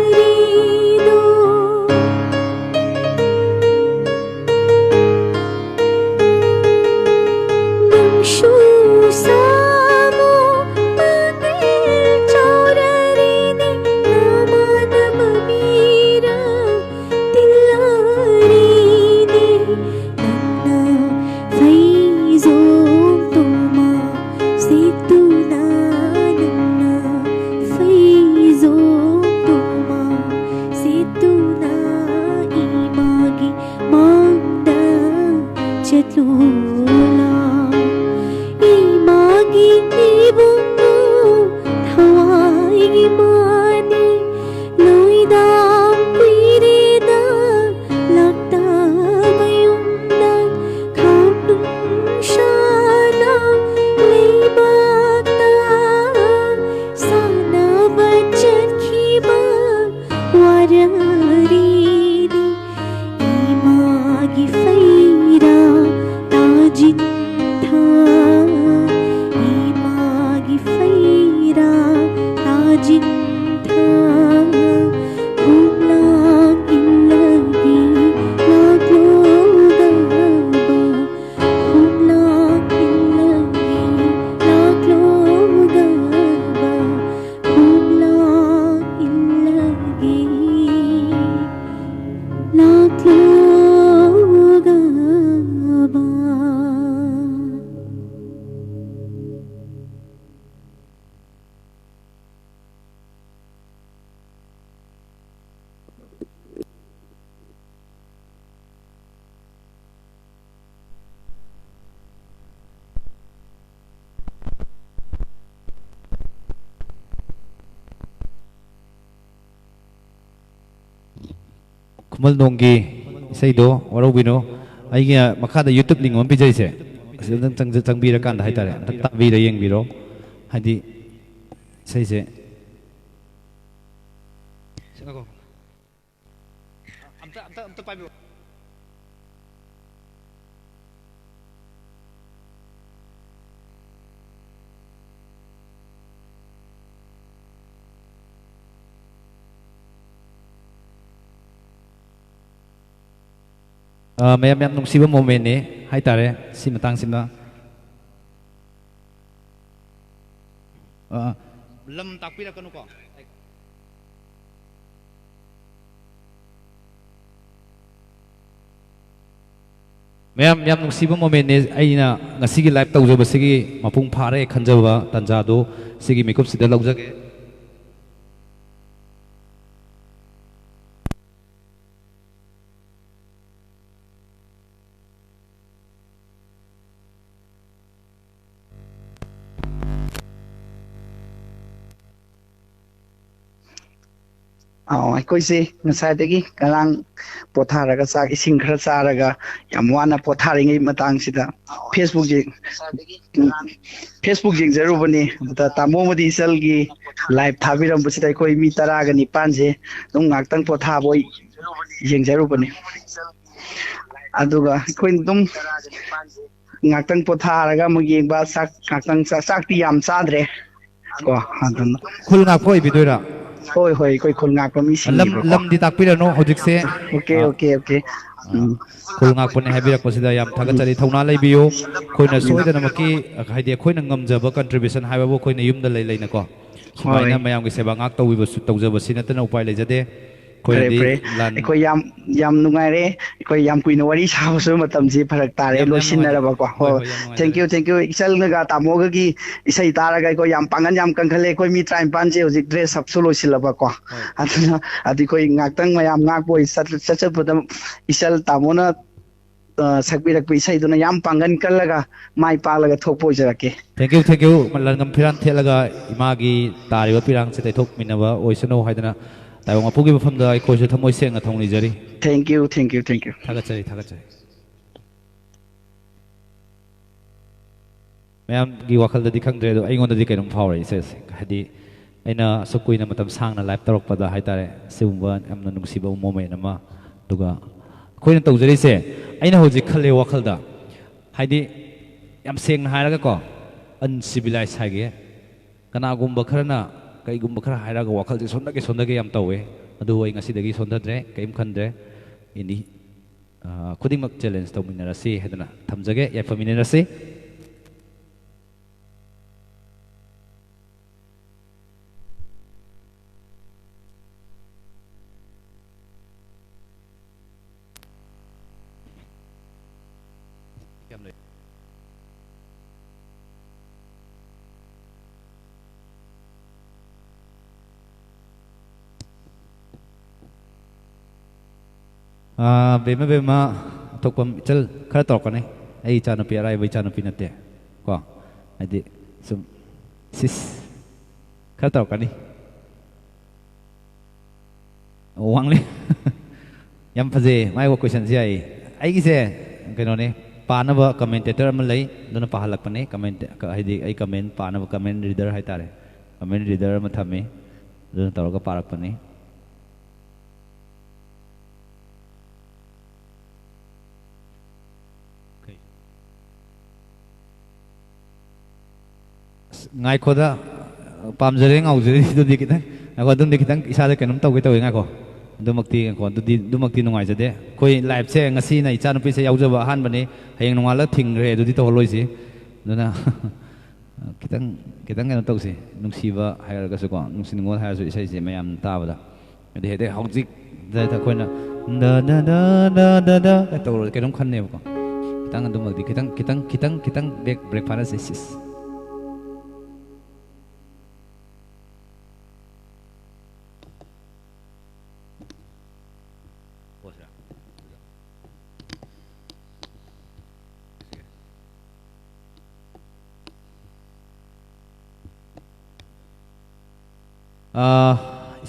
D: nungshu samo pandil chaurarini namanamamira tillarini nanna faizom toma situna nanna faizom toma situna imagi mangda chatlula imagi ibungu thawai gimani loidam kuirida lakta bayunda khamnum shana leibata sana bachakhiba wararini imagi feira tajin tha imagi feira tajin tha kumla illagi laklo daba kumla illagi laklo daba kumla illagi laklo daba
C: Kumal nonggi isaido warobino aiga makada YouTube link on pijai se sidang changbira kan hai tare ta bira yeng biro hadi sai se ngako. Amta pai. mayam yam nungsiba moment ni hai tare si matang sina lam takpira kanu ko mayam yam nungsiba moment ni aina ngasigi live tawjaba sigi mapung phare khanjaba tanja do sigi makeup sida laujage
E: ꯑꯩꯈꯣꯏꯁꯦ ꯉꯁꯥꯏꯗꯒꯤ ꯉꯔꯥꯡ ꯄꯣꯊꯥꯔꯒ ꯆꯥꯛ ꯏꯁꯤꯡ ꯈꯔ ꯆꯥꯔꯒ ꯌꯥꯝ ꯋꯥꯅ ꯄꯣꯊꯥꯔꯤꯉꯩ ꯃꯇꯥꯡꯁꯤꯗ ꯐꯦꯁꯕꯨꯛ ꯌꯦꯡꯖꯔꯨꯕꯅꯤ ꯑꯗꯨꯗ ꯇꯥꯃꯣ ꯑꯃꯗꯤ ꯏꯆꯜꯒꯤ ꯂꯥꯏꯚ ꯊꯥꯕꯤꯔꯝꯕꯁꯤꯗ ꯑꯩꯈꯣꯏ ꯃꯤ 10ꯒ 9ꯁꯦ ꯑꯗꯨꯝ ꯉꯥꯛꯇꯪ ꯄꯣꯊꯥꯕ ꯌꯦꯡꯖꯔꯨꯕꯅꯤ ꯑꯗꯨꯒ ꯑꯩꯈꯣꯏꯅ ꯑꯗꯨꯝ ꯉꯥꯛꯇꯪ ꯄꯣꯊꯥꯔꯒ ꯑꯃꯨꯛ ꯌꯦꯡꯕ ꯉꯥꯛꯇꯪ ꯆꯥꯛꯇꯤ ꯌꯥꯝ ꯆꯥꯗ꯭ꯔꯦ ꯀꯣ ꯑꯗꯨꯅ
C: khul ngak phoi bidoira
E: ꯍꯣꯏ ꯍꯣꯏ ꯑꯩꯈꯣꯏ ꯈꯨꯜ ꯉꯥꯛꯄ ꯃꯤꯁꯤꯡꯅꯦꯕꯀꯣ
C: lam di takpirano hojikse
E: okay okay okay
C: khul ngakpone habirakpasida yam thagachari thongna leibiyo khoina soidanamaki haide khoina ngamjaba contribution haibabu khoina yumda lei leina ko sumaina mayam gi seba ngak tawibas tawjaba sinatana upai leijade
E: ꯐꯔꯦ
C: khoina di
E: ꯐꯔꯦ
C: lan
E: ꯑꯩꯈꯣꯏ ꯌꯥꯝ ꯅꯨꯡꯉꯥꯏꯔꯦ ꯑꯩꯈꯣꯏ ꯌꯥꯝ ꯀꯨꯏꯅ ꯋꯥꯔꯤ ꯁꯥꯕꯁꯨ ꯃꯇꯝꯁꯤ ꯐꯔꯛ ꯇꯥꯔꯦ ꯂꯣꯏꯁꯤꯟꯅꯔꯕꯀꯣ ꯍꯣꯏ ꯊꯦꯡꯛ ꯌꯨ ꯏꯆꯜꯒ ꯇꯥꯃꯣꯒꯒꯤ ꯏꯁꯩ ꯇꯥꯔꯒ ꯑꯩꯈꯣꯏ ꯌꯥꯝ ꯄꯥꯡꯒꯜ ꯌꯥꯝ ꯀꯟꯈꯠꯂꯦ ꯑꯩꯈꯣꯏ ꯃꯤ 15ꯁꯦ ꯍꯧꯖꯤꯛ ꯗ꯭ꯔꯦꯁ ꯑꯞꯁꯨ ꯂꯣꯏꯁꯤꯜꯂꯕꯀꯣ ꯑꯗꯨꯅ ꯑꯩꯈꯣꯏ ꯉꯥꯛꯇꯪ ꯃꯌꯥꯝ ꯉꯥꯛꯄ ꯑꯣꯏ ꯆꯠꯆꯕꯗ ꯏꯆꯜ ꯇꯥꯃꯣꯅ ꯁꯛꯄꯤꯔꯛꯄ ꯏꯁꯩꯗꯨꯅ ꯌꯥꯝ ꯄꯥꯡꯒꯜ ꯀꯜꯂꯒ ꯃꯥꯏ ꯄꯥꯛꯂꯒ ꯊꯣꯛꯄ ꯑꯣꯏꯖꯔꯛꯀꯦ
C: thank you malangam phiran thelaga imagi tariba pirang se taithok minaba oisano haidana taibong apugi bafamda ai khoisu thamoi senga thongni jari
E: thank you
C: thagachari mayam gi wakal da dikhangdre do aingon da di kainom phawrai se hadi aina sukuina matam sangna live tarokpada haitare siumba amna nungsiba moment ama duga khoina tawjari se aina hoji khalle wakalda hadi yam sengna hairaga ko uncivilized hage kanagumba kharana kaigumba khara hairaga wakal sondage yam tawe adu oi ngasidagi sondadre kaim khandre ini khudingmak challenge tawminarasi hedana thamjage yafaminarasi bema tokpam chal khara torkane ai chana pi arai bai chana pi nate ko adi sum sis khara torkani wangle yam phaje mai ko question si ai gi se kaino ne panaba commentator am lai dona pahalak pane comment haidi ai comment panaba comment reader hai tare comment reader ma thame dona toroga parak pane ngai khoda pamjare ngaujari du di kitang ako dum di kitang isa da kanum taw gitaw nga ko dumakti ko dumakti nungai jade koi live se ngasi na icha nupi se yaujaba han bani hayeng nungala thing re du di to loi si duna kitang nga taw si nungsiba hayar ga su ko nungsin ngol hayar su isa se mayam ta bada de hede hojik da ta koina da to kanum khan ne ko kitang dumakti kitang breakfast is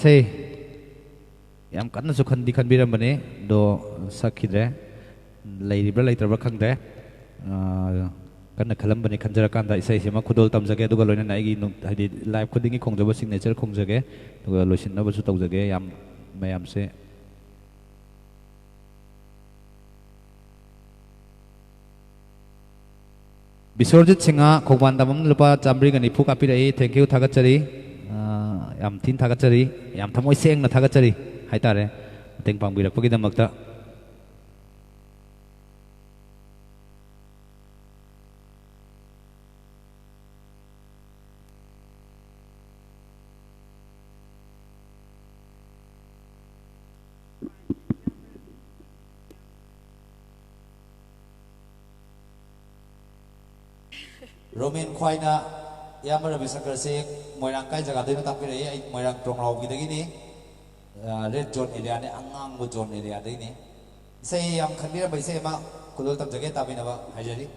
C: say yam kanna su khandi khanbiram bane do sakhidre leiribra leitrabra khangde kanna khalam bane khanjara kanda isai sema khudol tamjage duga loina nai gi hadi live khudingi khongjaba signature khongjage duga loisinna basu tawjage yam ꯃꯌꯥꯝꯁꯦ ꯕꯤꯁꯣꯔꯖꯤꯠ ꯁꯤꯡꯍ ꯈꯣꯡꯕꯥꯟꯗꯝ ꯂꯨꯄꯥ 190 ꯀꯥꯞꯄꯤꯔꯛꯏ thank you ꯊꯥꯒꯠꯆꯔꯤ ꯌꯥꯝ ꯊꯤꯅ ꯊꯥꯒꯠꯆꯔꯤ ꯌꯥꯝ ꯊꯃꯣꯏ ꯁꯦꯡꯅ ꯊꯥꯒꯠꯆꯔꯤ ꯍꯥꯏꯇꯥꯔꯦ ꯃꯇꯦꯡ ꯄꯥꯡꯕꯤꯔꯛꯄꯒꯤꯗꯃꯛꯇ
A: Roman Khoina Yamara Bisakasi, Moirang Kai Jagadina Tapiri, Moirang Trongrau Gidagini, Red John area, Angang John area, Dini. Say, I'm Kandira by Sema, Kudota Jageta Binava, Hajari.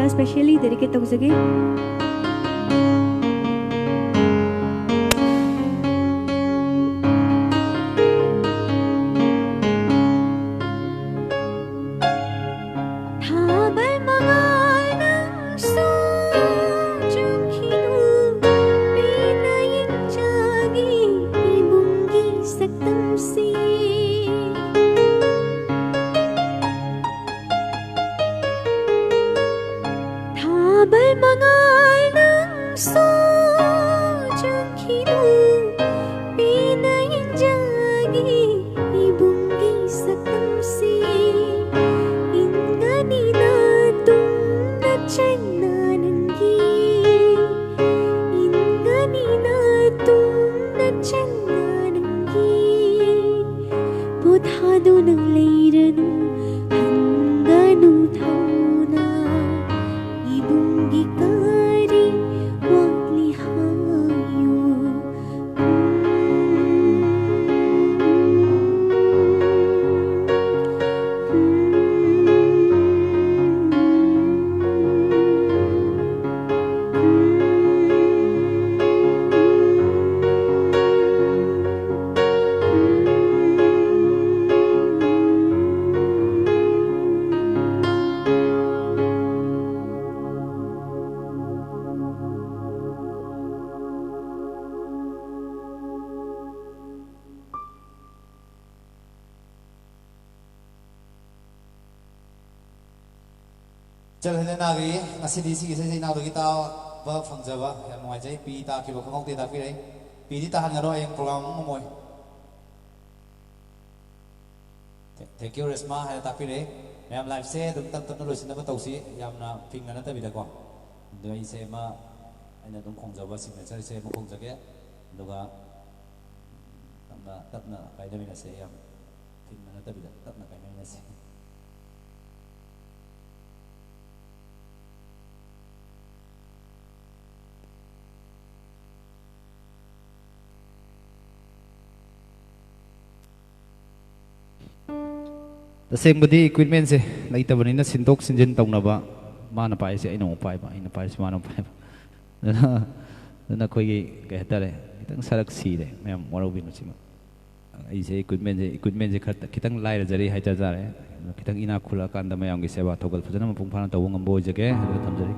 D: Especially dedicate tawjage
A: Nagi, Nasidi Sisi now the guitar, Burp from Java, and my JP Taki Bokomoki Taki, Pidita Hanaro and program Moy. Thank you, Resma, and Tapire. I am live say the Tantalus never Tosi, Yamna, Ping and Tavidago. Do I say Ma and I don't come Java signature, say Mokonjaga, Doga Tatna, by the minute say, Ping and Tavida, Tatna, by the minute say.
C: तसेंबदी equipment से लेतबनिना सिंदोक सिंजन तौनबा माना पाइसे आइनो पाइबा आइना पाइसे माना पाइबा ꯑꯗꯨꯅ ꯑꯩꯈꯣꯏꯒꯤ ꯀꯩ ꯍꯥꯏꯇꯥꯔꯦ ꯈꯤꯇꯪ ꯁꯔꯛ ꯁꯤꯔꯦ ꯃꯌꯥꯝ ꯋꯥꯔꯧꯕꯤꯅꯨ ꯁꯤꯃ ꯑꯩꯁꯦ ꯏꯀ꯭ꯋꯤꯞꯃꯦꯟꯁꯦ ꯈꯤꯇꯪ ꯂꯥꯏꯔꯖꯔꯤ ꯍꯥꯏꯖꯇꯥꯔꯦ ꯈꯤꯇꯪ ꯏꯅꯥꯛ ꯈꯨꯜꯂꯛꯑꯀꯥꯟꯗ ꯃꯌꯥꯝꯒꯤ ꯁꯦꯕꯥ ꯊꯧꯒꯜ ꯐꯖꯅ ꯃꯄꯨꯡ ꯐꯥꯅ ꯇꯧꯕ ꯉꯝꯕ ꯑꯣꯏꯖꯒꯦ ꯑꯗꯨꯒ ꯊꯝꯖꯔꯤ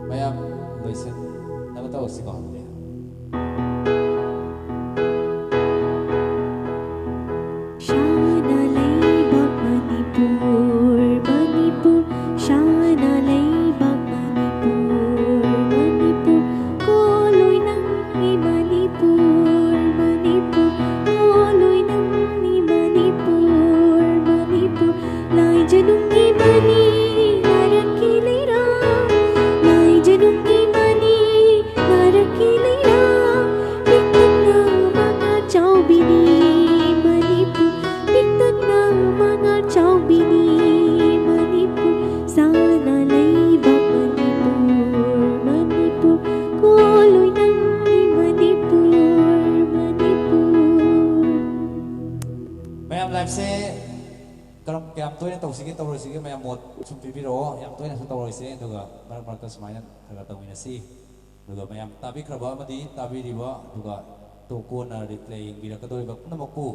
A: ꯃꯌꯥꯝ ꯂꯣꯏꯁꯤꯟꯅꯕ ꯇꯧꯔꯁꯤꯀꯣ ꯑꯗꯨꯗꯤ
D: ꯁꯥꯅ ꯂꯩꯕꯥꯛ ꯃꯅꯤꯄꯨꯔ ꯃꯅꯤꯄꯨꯔ ꯁꯥꯅ ꯂꯩꯕꯥꯛ ꯃꯅꯤꯄꯨꯔ ꯃꯅꯤꯄꯨꯔ ꯀꯣꯂꯣꯏ ꯅꯪꯒꯤ ꯃꯅꯤꯄꯨꯔ ꯃꯅꯤꯄꯨꯔ ꯀꯣꯂꯣꯏ ꯅꯪꯒꯤ ꯃꯅꯤꯄꯨꯔ ꯃꯅꯤꯄꯨꯔ ꯂꯥꯏꯖꯅꯨꯡꯒꯤ ꯃꯅꯤ ꯅꯥꯔꯛꯀꯤ ꯂꯩꯔꯥꯡ ꯂꯥꯏꯖꯅꯨꯡꯒꯤ ꯃꯅꯤ ꯅꯥꯔꯛꯀꯤ ꯂꯩꯔꯥꯡ ꯄꯤꯛꯇꯛꯅ mga ꯆꯥꯎꯕꯤꯅꯤ ꯃꯅꯤꯄꯨꯔ ꯄꯤꯛꯇꯛꯅ mga ꯆꯥꯎꯕꯤꯅꯤ ꯃꯅꯤꯄꯨꯔ ꯁꯥꯅ ꯂꯩꯕꯥꯛ ꯃꯅꯤꯄꯨꯔ ꯃꯅꯤꯄꯨꯔ ꯀꯣꯂꯣꯏ ꯅꯪꯒꯤ ꯃꯅꯤꯄꯨꯔ ꯃꯅꯤꯄꯨꯔ
A: ꯃꯌꯥꯝ ꯂꯥꯏꯐꯁꯦ ꯀꯌꯥꯝ ꯇꯣꯏꯅ ꯇꯧꯔꯣꯏꯁꯤꯒꯦ ꯃꯌꯥꯝ ꯃꯣꯠ ꯁꯨꯝ ꯄꯤꯕꯤꯔꯛꯑꯣ ꯌꯥꯝ ꯇꯣꯏꯅꯁꯨ ꯇꯧꯔꯣꯏꯁꯦ ꯑꯗꯨꯒ ꯃꯔꯛ ꯃꯔꯛꯇ ꯁꯨꯃꯥꯏꯅ ꯈꯔ ꯇꯧꯃꯤꯟꯅꯁꯤ ꯑꯗꯨꯒ ꯃꯌꯥꯝ ꯇꯥꯕꯤꯈ꯭ꯔꯕ ꯑꯃꯗꯤ ꯇꯥꯕꯤꯔꯤꯕ ꯑꯗꯨꯒ ꯀꯣꯟꯅ ꯔꯤꯄ꯭ꯂꯦ ꯌꯦꯡꯕꯤꯔꯛꯀꯗꯧꯔꯤꯕ ꯄꯨꯝꯅꯃꯛꯄꯨ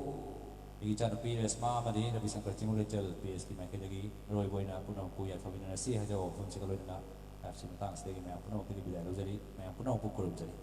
A: ꯑꯩꯒꯤ ꯏꯆꯥꯅꯨꯄꯤ ꯔꯦꯁꯃꯥ ꯑꯃꯗꯤ ꯔꯕꯤ ꯁꯪꯀꯔ ꯆꯤꯡꯃꯨ ꯂꯩꯆꯜ ꯄꯤ.ꯑꯦꯁ.ꯀꯤ ꯃꯥꯏꯀꯩꯗꯒꯤ ꯑꯔꯣꯏꯕ ꯑꯣꯏꯅ ꯄꯨꯝꯅꯃꯛꯄꯨ ꯌꯥꯏꯐꯃꯤꯟꯅꯔꯁꯤ ꯍꯥꯏꯖꯕ ꯋꯥꯐꯝꯁꯤꯒ ꯂꯣꯏꯅꯅ ꯂꯥꯏꯐꯁꯤ ꯃꯇꯥꯡꯁꯤꯗꯒꯤ ꯃꯌꯥꯝ ꯄꯨꯝꯅꯃꯛꯇꯒꯤ ꯕꯤꯗꯥꯏ ꯂꯧꯖꯔꯤ ꯃꯌꯥꯝ ꯄꯨꯝꯅꯃꯛꯄꯨ ꯈꯨꯔꯨꯝꯖꯔꯤ